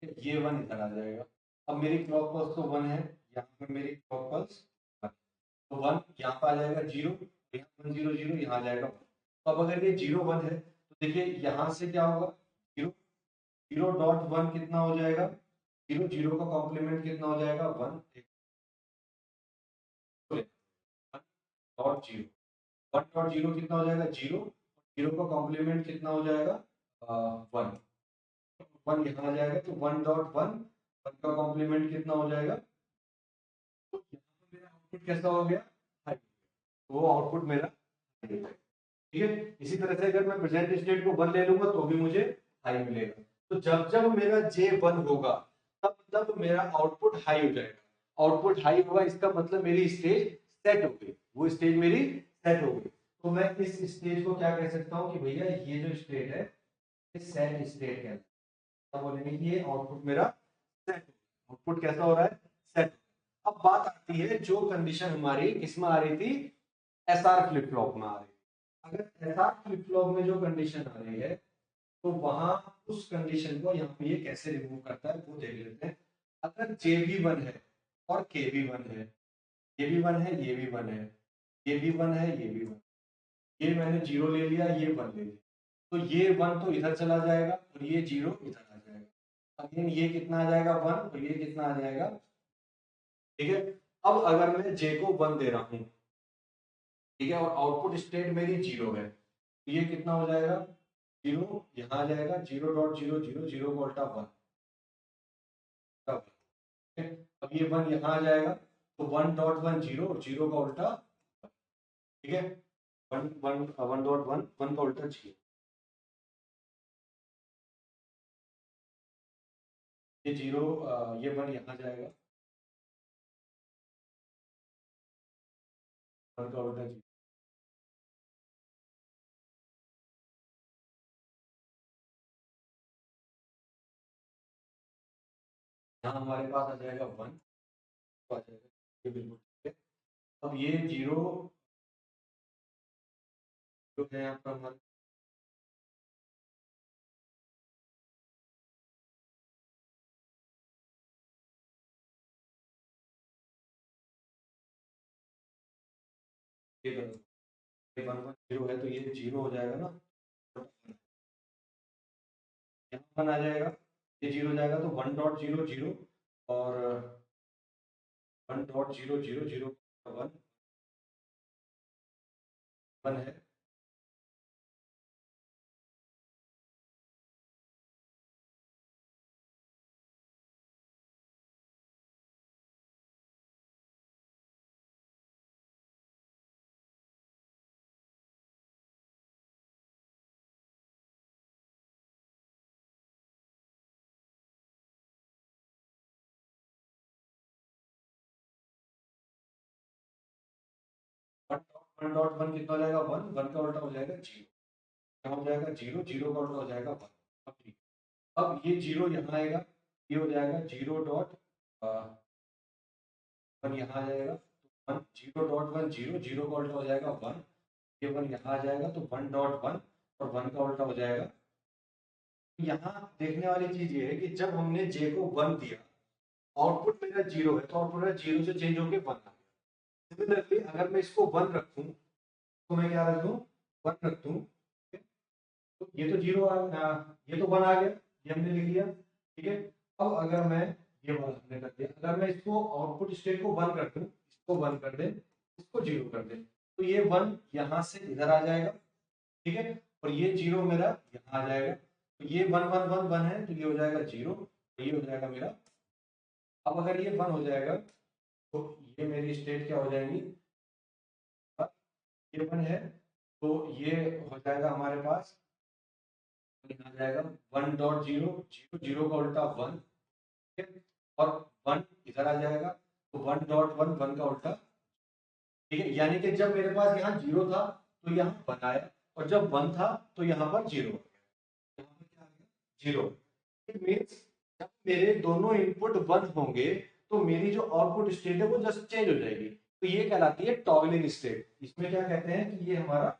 ये वन इधर आ जाएगा। अब मेरी क्लॉक पल्स तो वन है, यहाँ पर मेरी क्लॉक पल्स वन, तो वन यहाँ पर आ जाएगा जीरो, यहाँ वन जीरो जीरो यहाँ आ जाएगा वन। तो अब अगर ये जीरो वन है तो देखिए यहाँ से क्या होगा, जीरो, जीरो डॉट वन कितना हो जाएगा, जीरो, जीरो का कॉम्प्लीमेंट कितना हो जाएगा, one, dot zero, one dot zero कितना हो जाएगा, जीरो, जीरो का कॉम्प्लीमेंट कितना हो जाएगा, वन, वन यहाँ आ जाएगा, तो वन डॉट वन, वन का कॉम्प्लीमेंट कितना हो जाएगा, तो यहाँ पर मेरा आउटपुट कैसा हो गया, हाई, वो आउटपुट मेरा हाई है। ठीक है, इसी तरह से अगर मैं प्रेजेंट स्टेट को वन ले लूंगा तो भी मुझे हाई मिलेगा। तो जब जब मेरा जे वन होगा तब तब मेरा आउटपुट हाई हो जाएगा। आउटपुट हाई होगा इसका मतलब मेरी स्टेज सेट हो गई, वो स्टेज मेरी सेट हो गई। तो मैं इस स्टेज को क्या कह सकता हूँ कि भैया ये जो स्टेट है ये सेट स्टेट है। अब बोलेंगे कि ये आउटपुट मेरा सेट, आउटपुट कैसा हो रहा है, सेट। अब बात आती है जो कंडीशन हमारी किसमें आ रही थी, एसआर फ्लिप फ्लॉप में आ रही है। अगर एसआर फ्लिप फ्लॉप में जो कंडीशन आ रही है तो वहां उस कंडीशन को यहाँ पे ये कैसे रिमूव करता है वो देख लेते हैं। अगर जे भी वन है और के भी वन है, ये भी वन है, ये भी वन है, ये भी वन है, ये भी वन, ये मैंने जीरो ले लिया, ये वन ले लिया, तो ये वन तो इधर चला जाएगा और ये जीरो इधर आ जाएगा। अगेन ये कितना आ जाएगा, वन, और ये कितना आ जाएगा। ठीक है, अब अगर मैं जे को वन दे रहा हूं, ठीक है, और आउटपुट स्टेट मेरी जीरो है, तो ये कितना हो जाएगा, जीरो यहाँ आ जाएगा, zero dot zero zero, zero का उल्टा वन, अब ये वन यहाँ आ जाएगा, तो one dot one zero, zero का उल्टा, ठीक है, one one one dot one, one का उल्टा जीरो, ये जीरो, ये वन यहाँ जाएगा, वन का उल्टा जीरो, यहाँ हमारे पास आ जाएगा वन, आ जाएगा, ये बिल्कुल ठीक है। अब ये जीरो जो है यहाँ पर हमारे, ये वन वन जीरो है, तो ये जीरो हो जाएगा ना, यहाँ वन आ जाएगा, ये जीरो हो जाएगा, तो वन डॉट जीरो जीरो, और one dot zero zero zero, one, one है, वन डॉट वन कितना हो जाएगा, वन, वन का उल्टा हो जाएगा जीरो, क्या हो जाएगा, जीरो, जीरो का उल्टा हो जाएगा वन। अब ठीक, अब ये जीरो यहाँ आएगा, ये हो जाएगा जीरो डॉट वन, यहाँ आ जाएगा, one, zero dot one zero, zero का उल्टा हो जाएगा वन, ये वन यहाँ आ जाएगा, तो वन डॉट वन, और वन का उल्टा हो जाएगा। यहाँ देखने वाली चीज ये है कि जब हमने जे को वन दिया, आउटपुट मेरा जीरो है, तो आउटपुट मेरा जीरो से चेंज होकर वन आ गया। सिमिलरली अगर मैं इसको वन रखूं, तो मैं क्या रख दूं, वन रख दूं, तो ये तो जीरो ये तो वन आ गया, ये हमने लिख लिया, ठीक है। अब अगर मैं ये वन हमने कर दिया, अगर मैं इसको आउटपुट स्टेट को वन कर दूं, इसको वन कर दे, इसको जीरो कर दे, तो ये वन यहाँ से इधर आ जाएगा, ठीक है, और ये जीरो मेरा यहाँ आ जाएगा। तो ये वन वन वन वन है, तो ये हो जाएगा जीरो, ये हो जाएगा मेरा। अब अगर ये वन हो जाएगा तो ये मेरी स्टेट क्या हो जाएंगी, ये वन है तो ये हो जाएगा हमारे पास, आ जाएगा one dot zero, zero zero का उल्टा वन, ठीक है, और वन इधर आ जाएगा, तो वन डॉट वन, वन का उल्टा, ठीक है। यानी कि जब मेरे पास यहाँ जीरो था तो यहाँ वन आया, और जब वन था तो यहाँ पर जीरो आ गया, यहाँ पर क्या आ गया, जीरो। इट मीन्स जब मेरे दोनों इनपुट वन होंगे तो मेरी जो आउटपुट स्टेट है वो जस्ट चेंज हो जाएगी, तो ये कहलाती है टॉगलिंग स्टेट। इसमें क्या कहते हैं कि ये हमारा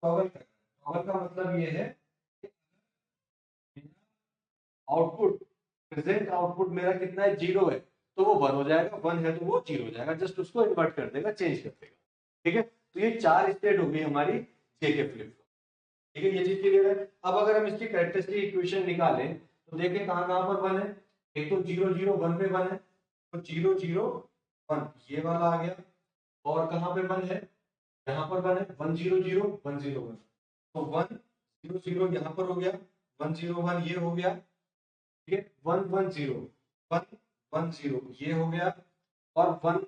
टॉगल कर रहा है। टॉगल का मतलब ये है आउटपुट, प्रेजेंट आउटपुट मेरा कितना है, जीरो है, तो वो वन हो जाएगा, वन है तो वो जीरो हो जाएगा, जस्ट उसको इन्वर्ट कर देगा, चेंज कर देगा, ठीक है। तो ये चार स्टेट हो गई हमारी जेके फ्लिप फ्लॉप, ठीक है, ये चीज क्लियर है। अब अगर हम इसकी कैरेक्टरिस्टिक इक्वेशन निकालें तो देखें कहां कहां पर वन है, एक तो जीरो जीरो वन पे वन है, तो जीरो जीरो वन ये वाला आ गया, और कहां पे वन है, यहाँ पर वन है, one zero zero one zero one, तो वन जीरो जीरो यहाँ पर हो गया, वन जीरो वन ये हो गया, ठीक है, one one zero one one zero ये हो गया, और वन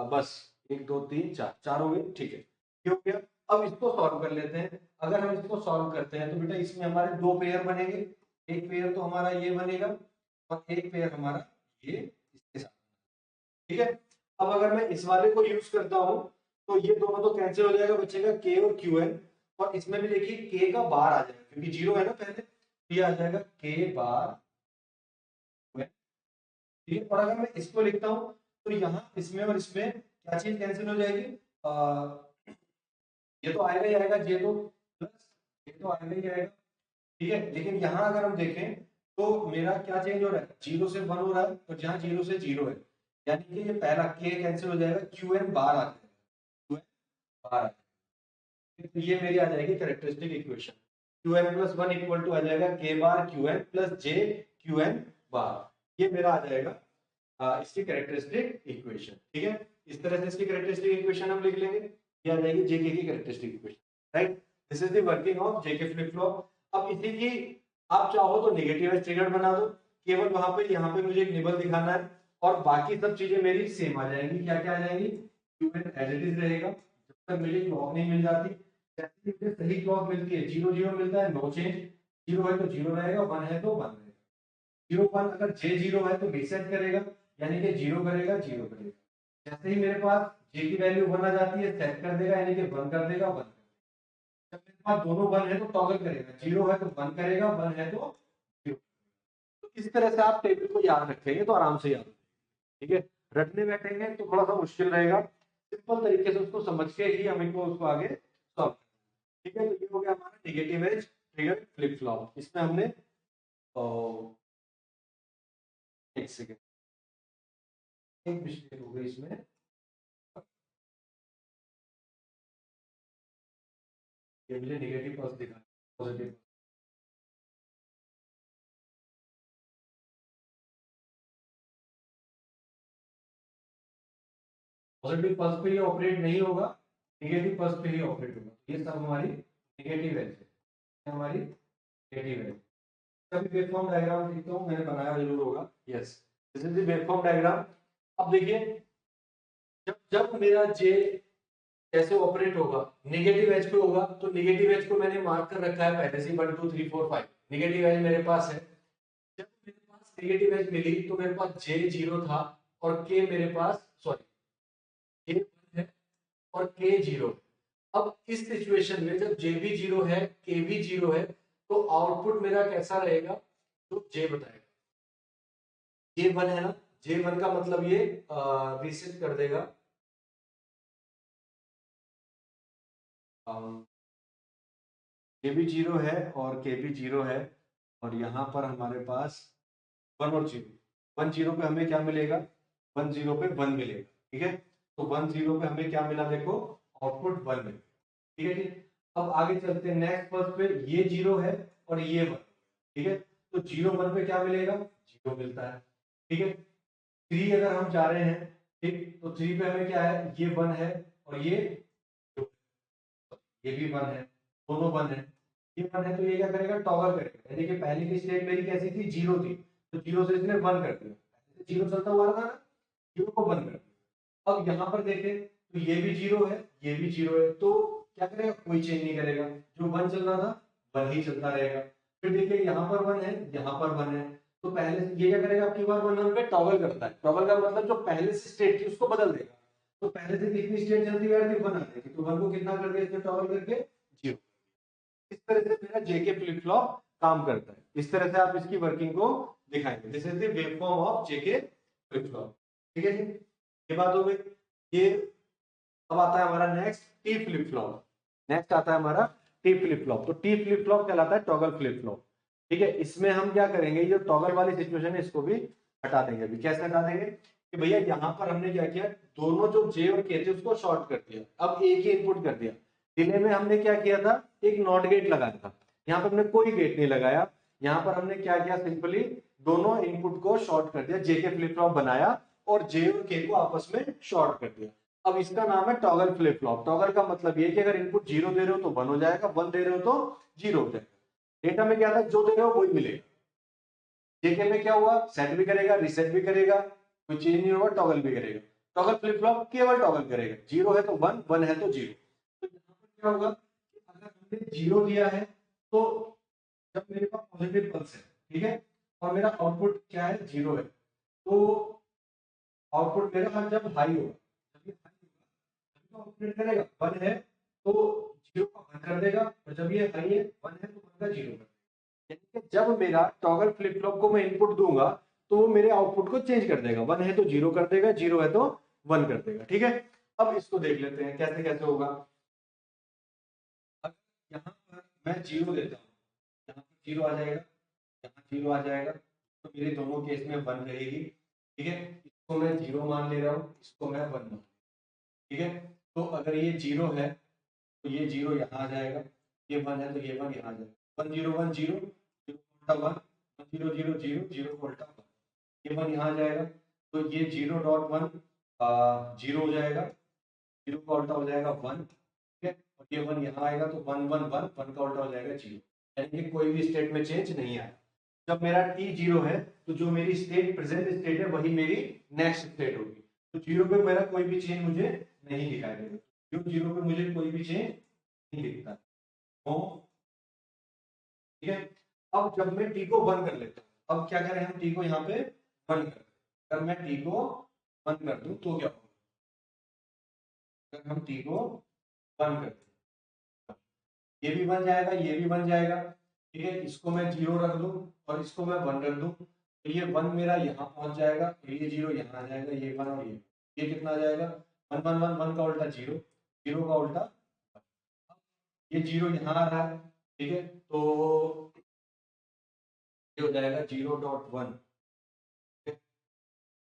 बस एक दो तीन चार, चार हो गए, ठीक है, ये हो गया। अब इसको सॉल्व कर लेते हैं। अगर हम इसको सॉल्व करते हैं तो बेटा इसमें हमारे दो पेयर बनेंगे, एक पेयर तो हमारा ये बनेगा और एक पेयर हमारा ये इसके साथ, ठीक है। अब अगर मैं इस वाले को यूज करता हूं तो ये दोनों तो कैंसिल हो जाएगा, बचेगा के और क्यू एन, और इसमें भी देखिए के का बार आ जाएगा क्योंकि जीरो है ना पहले, तो ये आ जाएगा के बार, ठीक है। और अगर मैं इसको लिखता हूं तो यहाँ इसमें और इसमें क्या चीज कैंसिल हो जाएगी, ये तो आएगा ही आएगा, ये तो प्लस ये तो आएगा ही आएगा, ठीक है। लेकिन यहाँ अगर हम देखें तो मेरा क्या चेंज हो रहा है, जीरो से वन हो रहा है, तो जहाँ जीरो से जीरो है, यानी कि ये पहला के कैंसिल हो जाएगा, क्यू एन बार आ जाएगा, क्यू एन बार आ जाएगा, तो ये मेरी आ जाएगी characteristic equation, Q n plus one equal to आ जाएगा K bar Q n plus J Q n bar, ये मेरा आ जाएगा इसकी कैरेक्टरिस्टिक इक्वेशन, ठीक है। इस तरह से इसकी कैरेक्टरिस्टिक इक्वेशन हम लिख लेंगे, ये आ जाएगी जेके की characteristic equation, right. This is the working of JK flip flop. अब इसी की आप चाहो तो नेगेटिव एज ट्रिगर बना दो, केवल वहां पे यहाँ पे मुझे एक निबल दिखाना है, और बाकी सब चीजें मेरी सेम आ जाएंगी। क्या क्या आ जाएंगी, Q n as it is रहेगा जब तक मुझे क्लॉक नहीं मिल जाती, जैसे ही मुझे सही क्लॉक मिलती है, जीरो जीरो मिलता है नो चेंज, जीरो है तो जीरो रहेगा, वन है तो वन रहेगा, जीरो वन अगर जे जीरो है तो रीसेट करेगा, यानी कि जीरो करेगा जीरो करेगा, जैसे ही मेरे पास जे की वैल्यू वन आ जाती है सेट कर देगा, यानी कि वन कर देगा वन, जब मेरे पास दोनों वन है तो टॉगल करेगा, जीरो है तो वन करेगा, वन है तो जीरो। तो इस तरह से आप टेबल को याद रखेंगे तो आराम से याद हो जाएगा, ठीक है। रटने बैठेंगे तो थोड़ा सा मुश्किल रहेगा, सिंपल तरीके से उसको समझ के ही हमें को उसको आगे सॉल्व, ठीक है। तो ये हो गया हमारा negative edge trigger flip flop. इसमें हमने एक सेकेंड, एक मिस्टेक हो गई इसमें, ये मुझे नेगेटिव पल्स दिखा, पॉजिटिव, पॉजिटिव पल्स पे ये ऑपरेट नहीं होगा, नेगेटिव पल्स पे ही ऑपरेट होगा। ये सब हमारी नेगेटिव एज है, हमारी नेगेटिव एज। कभी वेवफॉर्म डायग्राम लिखता हूँ, मैंने बनाया जरूर होगा, yes this is the waveform diagram. अब देखिए जब जब मेरा जे कैसे ऑपरेट होगा, नेगेटिव एज पे होगा, तो नेगेटिव एज को मैंने मार्क कर रखा है पहले से, 1 2 3 4 5 नेगेटिव एज मेरे पास है। जब मेरे पास नेगेटिव एज मिली तो मेरे पास जे जीरो था और के मेरे पास, सॉरी के वन है और के जीरो। अब इस सिचुएशन में जब जे भी जीरो है के भी जीरो है तो आउटपुट मेरा कैसा रहेगा, तो जे बताएगा, जे वन है ना, जे वन का मतलब ये रीसेट कर देगा, के भी जीरो है और के भी जीरो है, और यहाँ पर हमारे पास वन और जीरो, वन जीरो पे हमें क्या मिलेगा, वन जीरो पे वन मिलेगा, ठीक है। तो वन जीरो पे हमें क्या मिला, देखो आउटपुट वन मिलेगा, ठीक है। ठीक, अब आगे चलते हैं नेक्स्ट पल्स पे, ये जीरो है और ये 1, ठीक है। तो 0 1 पे क्या मिलेगा, 0 मिलता है, ठीक है। 3 अगर हम जा रहे हैं, ठीक, तो 3 पे हमें क्या है, ये 1 है और ये भी 1 है, दोनों 1 है, ये 1 है, तो ये क्या करेगा, टॉगल करेगा। यानी कि पहले की स्टेट मेरी कैसी थी, 0 थी, तो 0 से इसने 1 कर दिया, 0 चलता हुआ था ना, 0 को 1 कर दिया। अब यहाँ पर देखें तो ये भी 0 है, ये भी 0 है, तो क्या करेगा, कोई चेंज नहीं करेगा, जो 1 चल रहा था 1 ही चलता रहेगा। फिर देखिए यहाँ पर 1 है, यहाँ पर 1 है, तो पहले से ये क्या करेगा, आपकी बार 1 पे टॉगल करता है। टॉगल का मतलब जो पहले से स्टेट थी उसको बदल देगा। तो पहले से कितनी स्टेट चलती हुई आ रही थी, 1 आ रही थी, तो 1 को कितना कर दिया इसने, टॉगल करके 0। इस तरह से मेरा जेके फ्लिप फ्लॉप काम करता है। इस तरह से आप इसकी वर्किंग को दिखाएंगे। This is the waveform of JK flip flop, ठीक है जी, ये बात हो गई। ये अब आता है हमारा next T flip flop. Next आता है हमारा टी फ्लिप फ्लॉप। तो टी फ्लिप फ्लॉप कहलाता है टॉगल फ्लिप फ्लॉप, ठीक है। इसमें हम क्या करेंगे, ये टॉगल वाली सिचुएशन है इसको भी हटा देंगे। अभी कैसे हटा देंगे कि भैया यहाँ पर हमने क्या किया, दोनों जो जे और के थे उसको शॉर्ट कर दिया, अब एक ही इनपुट कर दिया। डिले में हमने क्या किया था, एक नॉट गेट लगाया था, यहाँ पर हमने कोई गेट नहीं लगाया। यहाँ पर हमने क्या किया, सिंपली दोनों इनपुट को शॉर्ट कर दिया, जे के फ्लिप फ्लॉप बनाया और जे और के को आपस में शॉर्ट कर दिया। अब इसका नाम है टॉगल फ्लिप फ्लॉप। टॉगल का मतलब ये कि अगर इनपुट 0 दे रहे हो तो 1 हो जाएगा, 1 दे रहे हो तो 0 हो जाएगा। डेटा में क्या था, जो दे रहे हो वही मिलेगा। जेके में क्या हुआ, सेट भी करेगा, रीसेट भी करेगा, कोई चेंज नहीं होगा, टॉगल भी करेगा। टॉगल फ्लिप फ्लॉप केवल टॉगल करेगा, 0 है तो 1, 1 है तो 0। तो यहाँ पर क्या होगा कि अगर हमने 0 दिया है तो जब मेरे पास पॉजिटिव पल्स है, ठीक है, और मेरा आउटपुट क्या है, 0 है, तो आउटपुट मेरा जब हाई होगा, जब ये हाई होगा तभी तो आउटपुट करेगा। 1 है तो 0 का 1 कर देगा, और जब ये हाई है 1 है तो 1 का 0 कर देगा। यानी कि जब मेरा टॉगल फ्लिप फ्लॉप को मैं इनपुट दूंगा तो वो मेरे आउटपुट को चेंज कर देगा, 1 है तो 0 कर देगा, 0 है तो 1 कर देगा, ठीक है। अब इसको देख लेते हैं कैसे कैसे होगा। अब यहाँ पर मैं 0 देता हूँ, यहाँ पर 0 आ जाएगा, यहाँ 0 आ जाएगा, तो मेरे दोनों केस में 1 रहेगी, ठीक है। इसको मैं 0 मान ले रहा हूँ, इसको मैं 1 मान, ठीक है। तो अगर ये 0 है तो ये 0 यहाँ आ जाएगा, ये 1 है तो ये 1 यहाँ आ जाएगा, 1 0 1 0, 0 उल्टा 1, 1 0 0 0 0 को उल्टा 1, ये 1 यहाँ आ जाएगा, तो ये 0.1 0 हो जाएगा, 0 का उल्टा हो जाएगा 1, ठीक है। और ये 1 यहाँ आएगा तो 1 1 1 1 का उल्टा हो जाएगा 0, यानी कि कोई भी स्टेट में चेंज नहीं आया। जब मेरा t 0 है तो जो मेरी स्टेट प्रेजेंट स्टेट है वही मेरी नेक्स्ट स्टेट होगी। तो 0 पे मेरा कोई भी चेंज मुझे नहीं दिखाई देगा, जो 0 पे मुझे कोई भी चेंज नहीं दिखता, तो ठीक है। अब जब मैं t को 1 कर लेता हूँ, अब क्या करें हम, t को यहाँ पे 1 कर, अगर मैं t को 1 कर दूं तो क्या होगा, अगर हम t को 1 कर दें, ये भी बन जाएगा, ये भी बन जाएगा, ठीक है। इसको मैं 0 रख दूं और इसको मैं 1 रख दूं, तो ये 1 मेरा यहाँ पहुंच जाएगा, तो ये 0 यहाँ आ जाएगा, ये 1 और ये कितना आ जाएगा, 1 1 1 1 का उल्टा 0, 0 का उल्टा 1। ये 0 यहाँ आ रहा है, ठीक है, तो ये हो जाएगा 0.1,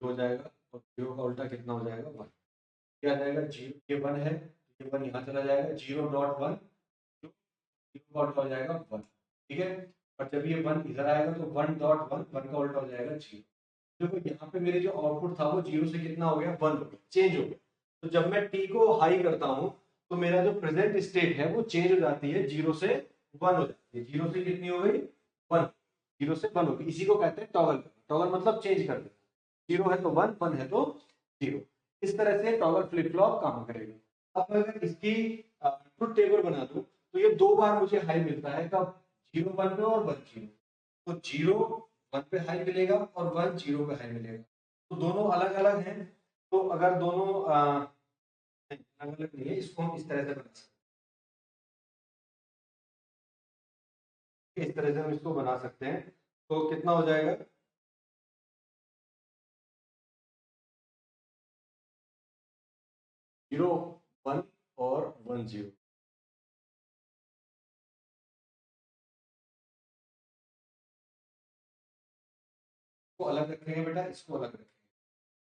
हो जाएगा, और 0 का उल्टा कितना हो जाएगा, 1। क्या आ जाएगा, 0, ये 1 है, ये 1 यहाँ चला जाएगा, 0.1, 0 का उल्टा हो जाएगा 1, ठीक है। और जब ये 1 इधर आएगा तो 1.1, 1 का उल्टा हो जाएगा 0। देखो यहाँ पे मेरे जो आउटपुट था वो 0 से कितना हो गया, 1 हो गया, चेंज हो गया। तो जब मैं t को हाई करता हूँ तो मेरा जो प्रेजेंट स्टेट है वो चेंज हो जाती है, 0 से 1 हो जाती है। 0 से कितनी हो गई, 1, 0 से 1 हो गई। इसी को कहते हैं टॉगल। टॉगल मतलब चेंज कर देना, 0 है तो 1, 1 है तो 0। इस तरह से टॉगल फ्लिप फ्लॉप काम करेगा। अब अगर इसकी ट्रुथ टेबल बना दूं तो ये 2 बार मुझे हाई मिलता है, कब, 0 1 पे और 1 0। तो 0 1 पे हाई मिलेगा और 1 0 पे हाई मिलेगा, तो दोनों अलग अलग हैं। तो अगर दोनों अलग अलग नहीं है, इसको हम इस तरह से बना सकते हैं, इस तरह से हम इसको बना सकते हैं। तो कितना हो जाएगा, 0 1 और 1 0। को अलग रखेंगे बेटा, इसको अलग रखेंगे,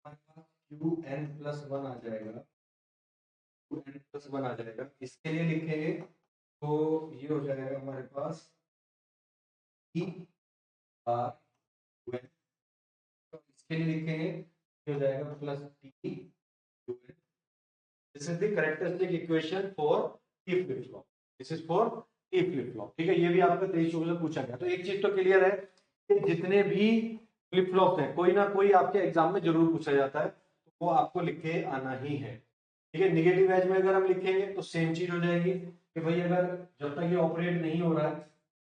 हमारे पास क्यू एन प्लस 1 आ जाएगा, क्यू एन प्लस 1 आ जाएगा। इसके लिए लिखेंगे तो ये हो जाएगा हमारे पास टी आर क्यू एन, तो इसके लिए लिखेंगे ये हो जाएगा plus T Q n. This is the characteristic equation for T flip flop, this is for T flip flop. ठीक है, ये भी आपका 23 में पूछा गया। तो एक चीज तो क्लियर है कि जितने भी फ्लिप फ्लॉप हैं कोई ना कोई आपके एग्जाम में जरूर पूछा जाता है, तो वो आपको लिख के आना ही है। ठीक है, निगेटिव एज में अगर हम लिखेंगे तो सेम चीज हो जाएगी कि भाई अगर जब तक ये ऑपरेट नहीं हो रहा है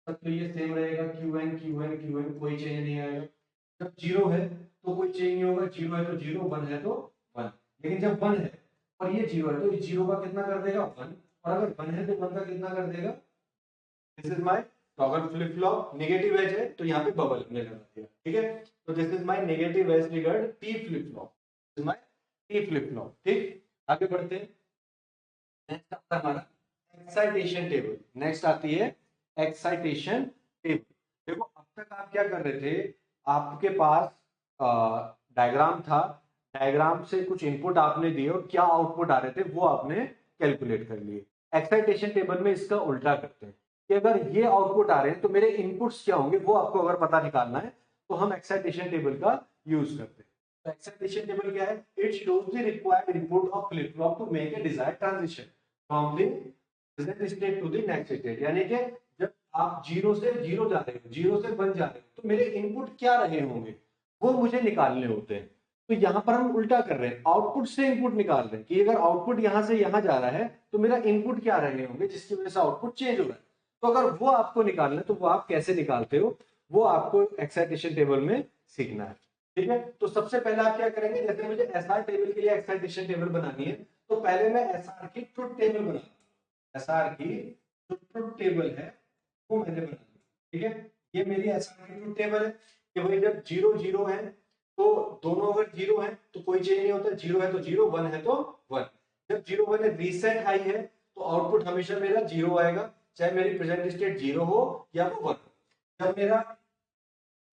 तब तो ये सेम रहेगा, Q n Q n Q n, कोई चेंज नहीं आएगा। जब जीरो है तो कोई चेंज नहीं होगा, जीरो है तो जीरो, वन है तो वन। लेकिन जब वन है और ये जीरो है तो इस जीरो का कितना कर देगा, वन, और अगर वन है तो वन का कितना कर देगा। This is my toggle flip flop. Negative edge है तो यहाँ पे बबल हमने लगा दिया। ठीक है, तो this is my negative edge triggered T flip flop, this is my T flip flop. ठीक, आगे बढ़ते हैं। नेक्स्ट आता है हमारा एक्साइटेशन टेबल। नेक्स्ट आती है एक्साइटेशन टेबल। देखो अब तक आप क्या कर रहे थे, आपके पास डायग्राम था, डायग्राम से कुछ इनपुट आपने दिए और क्या आउटपुट आ रहे थे वो आपने कैलकुलेट कर लिए। एक्साइटेशन टेबल में इसका उल्टा करते हैं कि अगर ये आउटपुट आ रहे हैं तो मेरे इनपुट्स क्या होंगे वो आपको अगर पता निकालना है तो हम एक्साइटेशन टेबल का यूज करते हैं। तो एक्साइटेशन टेबल क्या है, it shows the required input of flip flop to make a desired transition from the present state to the next state. यानी कि जब आप जीरो से जीरो जा रहे हो, जीरो से वन जा रहे हो, तो मेरे इनपुट क्या रहे होंगे वो मुझे निकालने होते हैं। तो यहां पर हम उल्टा कर रहे हैं, आउटपुट से इनपुट निकाल रहे हैं कि अगर आउटपुट यहां से यहां जा रहा है तो मेरा इनपुट क्या रहे होंगे जिसकी वजह से आउटपुट चेंज हो रहा है। तो अगर वो आपको निकालना है तो वो आप कैसे निकालते हो वो आपको एक्साइटेशन टेबल में सीखना है। ठीक है, तो सबसे पहले आप क्या करेंगे, जैसे मुझे एसआर टेबल के लिए एक्साइटेशन टेबल बनानी है तो पहले मैं एसआर की ट्रुथ टेबल बना, एसआर की जो ट्रुथ टेबल है वो मैंने बना दी। ठीक है, ये मेरी एसआर की ट्रुथ टेबल है कि भाई जब जीरो जीरो है तो दोनों अगर जीरो है तो कोई चेंज नहीं होता, जीरो है तो जीरो, वन है तो वन। जब जीरो वन है रीसेट हाई है तो आउटपुट हमेशा मेरा जीरो आएगा, चाहे मेरी प्रेजेंट स्टेट जीरो हो या वो वन। जब मेरा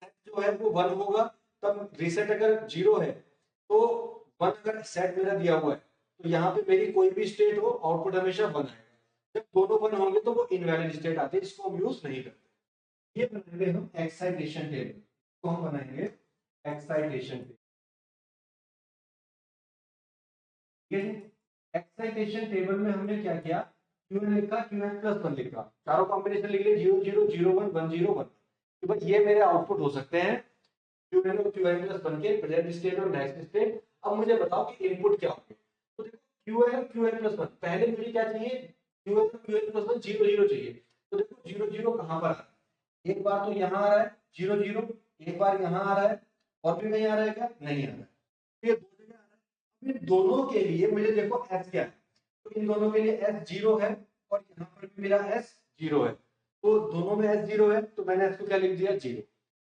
जो है वो वन होगा तब रीसेट अगर जीरो है तो वन अगर सेट मेरा दिया हुआ है तो यहाँ पे मेरी कोई भी स्टेट हो आउटपुट हमेशा वन आएगा। जब दोनों वन होंगे तो वो इनवैलिड स्टेट आते हैं, इसको हम यूज नहीं करते। ये बनाएंगे हम एक्साइटेशन टेबल, तो हम बनाएंगे एक्साइटेशन टेबल। एक्साइटेशन टेबल में हमने क्या किया, क्यूएन लिखा, क्यूएन प्लस वन लिखा, चारों कॉम्बिनेशन लिख लिए, zero zero zero one one zero one. तो भाई ये मेरे आउटपुट हो सकते हैं क्यूएन और क्यूएन प्लस वन के, प्रेजेंट स्टेट और नेक्स्ट स्टेट। अब मुझे बताओ कि इनपुट क्या होंगे। तो देखो क्यूएन और क्यूएन प्लस वन, पहले मुझे क्या चाहिए, क्यूएन और Q n plus one zero zero चाहिए। तो देखो जीरो जीरो कहां पर आ रहा है, एक बार तो यहां आ रहा है जीरो जीरो, एक बार यहां आ रहा है, और भी कहीं आ रहा है क्या, नहीं आ रहा है, तो ये दो जगह आ रहा है। इन दोनों के लिए मुझे देखो एस क्या है, तो इन दोनों के लिए एस जीरो है और यहाँ पर भी मेरा एस जीरो है, तो दोनों में एस जीरो है तो मैंने इसको क्या लिख दिया, जीरो।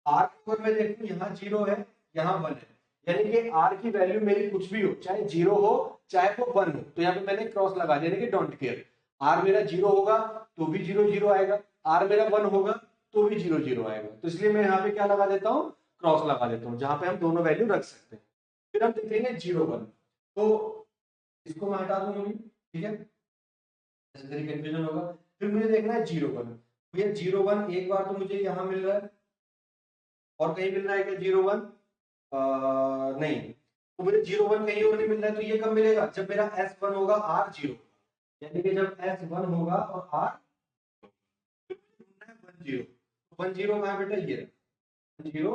आर पर मैं देखूं यहाँ जीरो है यहाँ वन है, यानी कि आर की वैल्यू मेरी कुछ भी हो, चाहे जीरो हो चाहे वो वन हो, तो यहाँ पे मैंने क्रॉस लगा दिया, यानी कि डोंट केयर। आर मेरा जीरो होगा तो भी जीरो जीरो आएगा, आर मेरा वन होगा तो भी जीरो जीरो आएगा, तो इसलिए मैं यहाँ पे क्या लगा देता हूँ, क्रॉस लगा देता हूँ, जहां पे हम दोनों वैल्यू रख सकते हैं। फिर हम देखेंगे जीरो वन, तो इसको मैं हटा दूंगा, ठीक है, कंफ्यूजन होगा। फिर मुझे देखना है जीरो वन, भैया जीरो वन एक बार तो मुझे यहाँ मिल रहा है और कहीं मिल रहा है क्या जीरो वन, नहीं, तो मुझे जीरो वन कहीं और नहीं मिल रहा है, तो ये कब मिलेगा, जब मेरा एस वन होगा आर जीरो, यानी कि जब एस वन होगा और R one zero. One zero कहाँ बेटा, ये वन जीरो,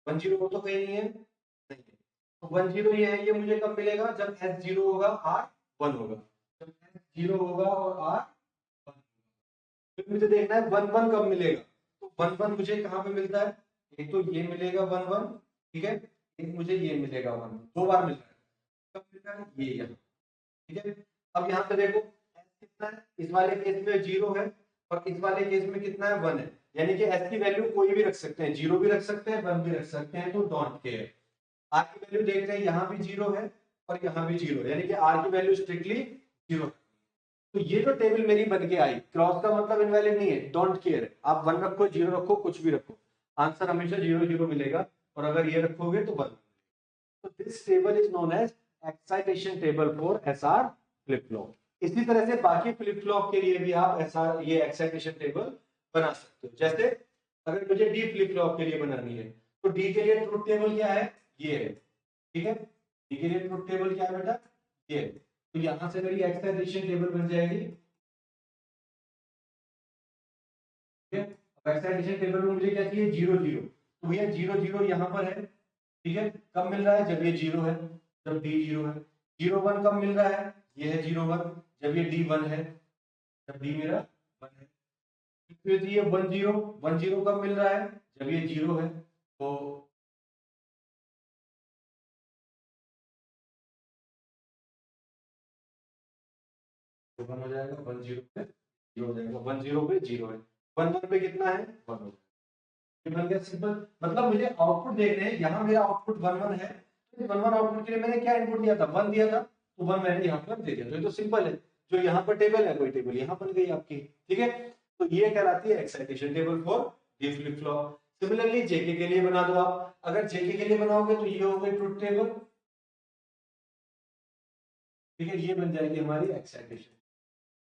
वन जीरो तो कहीं नहीं है, नहीं है, तो वन जीरो ये है, ये मुझे कब मिलेगा, जब एस जीरो होगा आर वन होगा, जब एस जीरो होगा और आर वन, फिर मुझे देखना है वन वन कब मिलेगा, तो वन वन मुझे कहाँ पे मिलता है, एक तो ये मिलेगा वन वन, ठीक है, एक मुझे ये मिलेगा वन, दो बार मिल रहा है, कब मिल रहा है, ये यहाँ, ठीक है। अब यहाँ पे देखो s कितना है, इस वाले केस में जीरो है और इस वाले केस में कितना है, वन है, यानी कि s की वैल्यू कोई भी रख सकते हैं, जीरो भी रख सकते हैं, वन भी रख सकते हैं, तो डोंट केयर। आर की वैल्यू देख रहे हैं, यहाँ भी जीरो है और यहाँ भी जीरो, यानी कि आर की वैल्यू स्ट्रिक्टली जीरो। तो ये जो टेबल मेरी बन के आई, क्रॉस का मतलब इनवैलिड नहीं है, डोंट केयर, आप वन रखो जीरो रखो कुछ भी रखो, आंसर हमेशा जीरो जीरो मिलेगा, और अगर ये रखोगे तो वन। तो this table is known as excitation table for SR flip flop. इसी तरह से बाकी फ्लिप फ्लॉप के लिए भी आप एसआर ये एक्साइटेशन टेबल बना सकते हो। जैसे अगर मुझे डी फ्लिप फ्लॉप के लिए बनानी है तो डी के लिए ट्रुथ टेबल क्या है, ये है, ठीक है। डी के लिए ट्रुथ टेबल क्या है बेटा, ये है। तो यहां से मेरी एक्साइटेशन टेबल बन जाएगी, ठीक है। अब एक्साइटेशन टेबल में मुझे क्या चाहिए, 0 0, तो भैया 0 0 यहाँ पर है, ठीक है। कब मिल रहा है, जब ये 0 है, जब डी 0 है। 0 1 कब मिल रहा है, ये है 0 1, जब ये डी 1 है, जब डी मेरा 1 है। फिर ये 1 0, 1 0 कब मिल रहा है, जब ये 0 है। तो 1 हो जाएगा, 1 0 पे 0 हो जाएगा, 1 0 पे 0 है, 1 1 पे कितना है, 1 हो जाएगा। ये बन गया सिंपल। मतलब मुझे आउटपुट देखने हैं, यहाँ मेरा आउटपुट 1 1 है, तो 1 1 आउटपुट के लिए मैंने क्या इनपुट दिया था, 1 दिया था, तो 1 मैंने यहाँ पर दे दिया। तो ये तो सिंपल है, जो यहाँ पर टेबल है वही टेबल यहाँ बन गई आपकी, ठीक है। तो ये कहलाती है excitation table for D flip flop. Similarly JK के लिए बना दो आप, अगर जेके के लिए बनाओगे तो ये हो गई ट्रुथ टेबल, ठीक है। ये बन जाएगी हमारी एक्साइटेशन।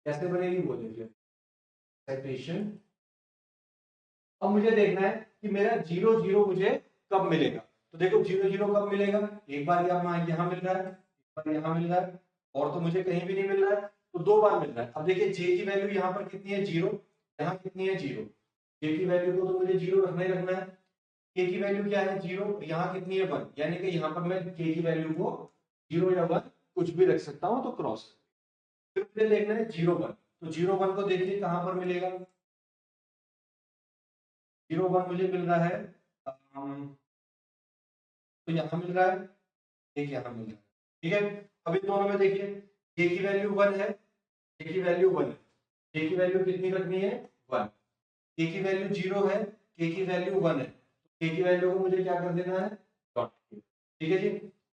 कैसे बनेगी वो देखिए, एक्साइटेशन। अब मुझे देखना है कि मेरा 0 0 मुझे कब मिलेगा। तो देखो 0 0 कब मिलेगा, एक बार यहाँ मिल रहा है, एक बार यहाँ मिल रहा है, और तो मुझे कहीं भी नहीं मिल रहा है, तो 2 बार मिल रहा है। अब देखिए जे की वैल्यू यहाँ पर कितनी है, 0, यहाँ कितनी है, 0। जे की वैल्यू को तो मुझे 0 रखना ही रखना है। के की वैल्यू क्या है, 0, यहाँ कितनी है, 1, यानी कि यहाँ पर मैं के की वैल्यू को 0 या 1 कुछ भी रख सकता हूँ, तो क्रॉस। फिर मुझे देखना है 0 1, तो 0 1 को देखिए कहाँ पर मिलेगा, 0 1 मुझे मिल रहा है, तो यहाँ मिल रहा है, एक यहाँ मिल रहा है, ठीक है। अब इन दोनों में देखिए, के की वैल्यू 1 है, के की वैल्यू 1 है, के की वैल्यू कितनी रखनी है, 1। के की वैल्यू 0 है, के की वैल्यू 1 है, के की वैल्यू को मुझे क्या कर देना है, डॉट, ठीक है जी।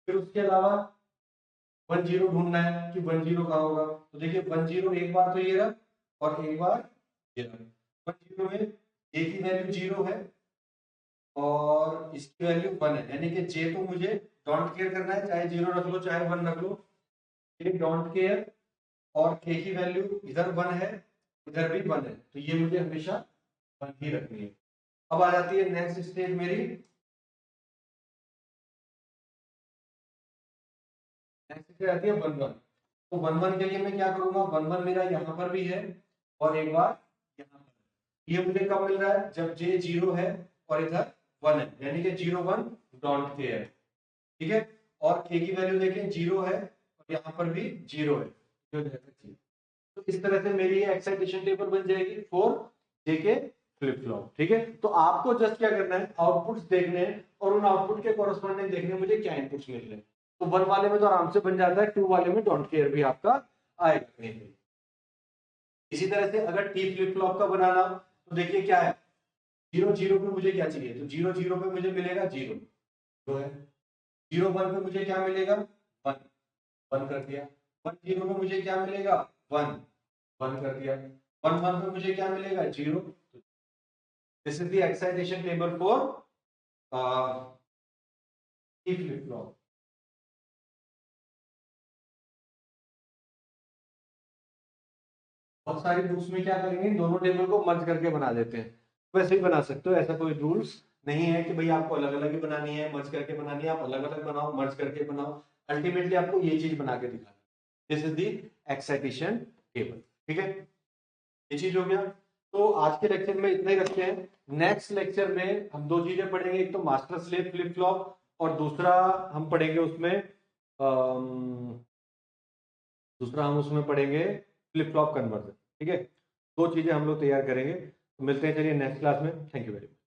फिर उसके अलावा 1 0 ढूंढना है कि 1 0 कहाँ होगा। तो देखिए 1 0 एक बार तो ये रहा, और एक बार ये रहा। 1 0 में ए की वैल्यू 0 है और इसकी वैल्यू 1 है, यानी कि जे तो मुझे डोंट केयर करना है, चाहे 0 रख लो चाहे 1 रख लो, ये डोंट केयर। और के की वैल्यू इधर 1 है, इधर भी 1 है, तो ये मुझे हमेशा 1 ही रखनी है। अब आ जाती है नेक्स्ट स्टेज मेरी, नेक्स्ट स्टेज आती है 1 1। तो 1 1 के लिए मैं क्या करूंगा, 1 1 मेरा यहाँ पर भी है और एक बार यहाँ पर। ये मुझे कब मिल रहा है, जब जे 0 है और इधर 1 है, यानी कि 0 1 डोंट केयर, ठीक है। और के की वैल्यू देखें 0 है और यहाँ पर भी 0 है, तो इस तरह से मेरी ये एक्साइटेशन टेबल बन जाएगी फॉर जेके फ्लिप फ्लॉप, ठीक है। तो आपको जस्ट क्या करना है, आउटपुट्स देखने हैं और उन आउटपुट के कॉरेस्पॉन्डिंग देखने हैं मुझे क्या इनपुट्स मिल रहे हैं। तो 1 वाले में तो आराम से बन जाता है, 2 वाले में डोंट केयर भी आपका आएगा कहीं पे। इसी तरह से अगर टी फ्लिप फ्लॉप का बनाना, तो देखिए क्या है, 0 0 पे मुझे क्या चाहिए, तो 0 0 पे मुझे मिलेगा 0 जो है, 0 1 पे मुझे क्या मिलेगा, 1 1 कर दिया, 1 0 पे मुझे क्या मिलेगा, 1 1 कर दिया, 1 1 पे मुझे क्या मिलेगा, 0। This is the excitation table for T flip flop. बहुत सारी बुक्स में क्या करेंगे, दोनों टेबल को मर्ज करके बना देते हैं, वैसे ही बना सकते हो, ऐसा कोई रूल्स नहीं है कि भाई आपको अलग अलग ही बनानी है, मर्ज करके बनानी है, आप अलग अलग बनाओ, मर्ज करके बनाओ, अल्टीमेटली आपको ये चीज बना के दिखाना। This is the excitation table, ठीक है, ये चीज हो गया। तो आज के लेक्चर में इतना ही रखते हैं। नेक्स्ट लेक्चर में हम 2 चीजें पढ़ेंगे, एक तो मास्टर स्लेव फ्लिप फ्लॉप और दूसरा हम पढ़ेंगे उसमें दूसरा हम उसमें पढ़ेंगे फ्लिप फ्लॉप कन्वर्जन, ठीक है। 2 चीजें हम लोग तैयार करेंगे, तो मिलते हैं चलिए नेक्स्ट क्लास में। Thank you very much.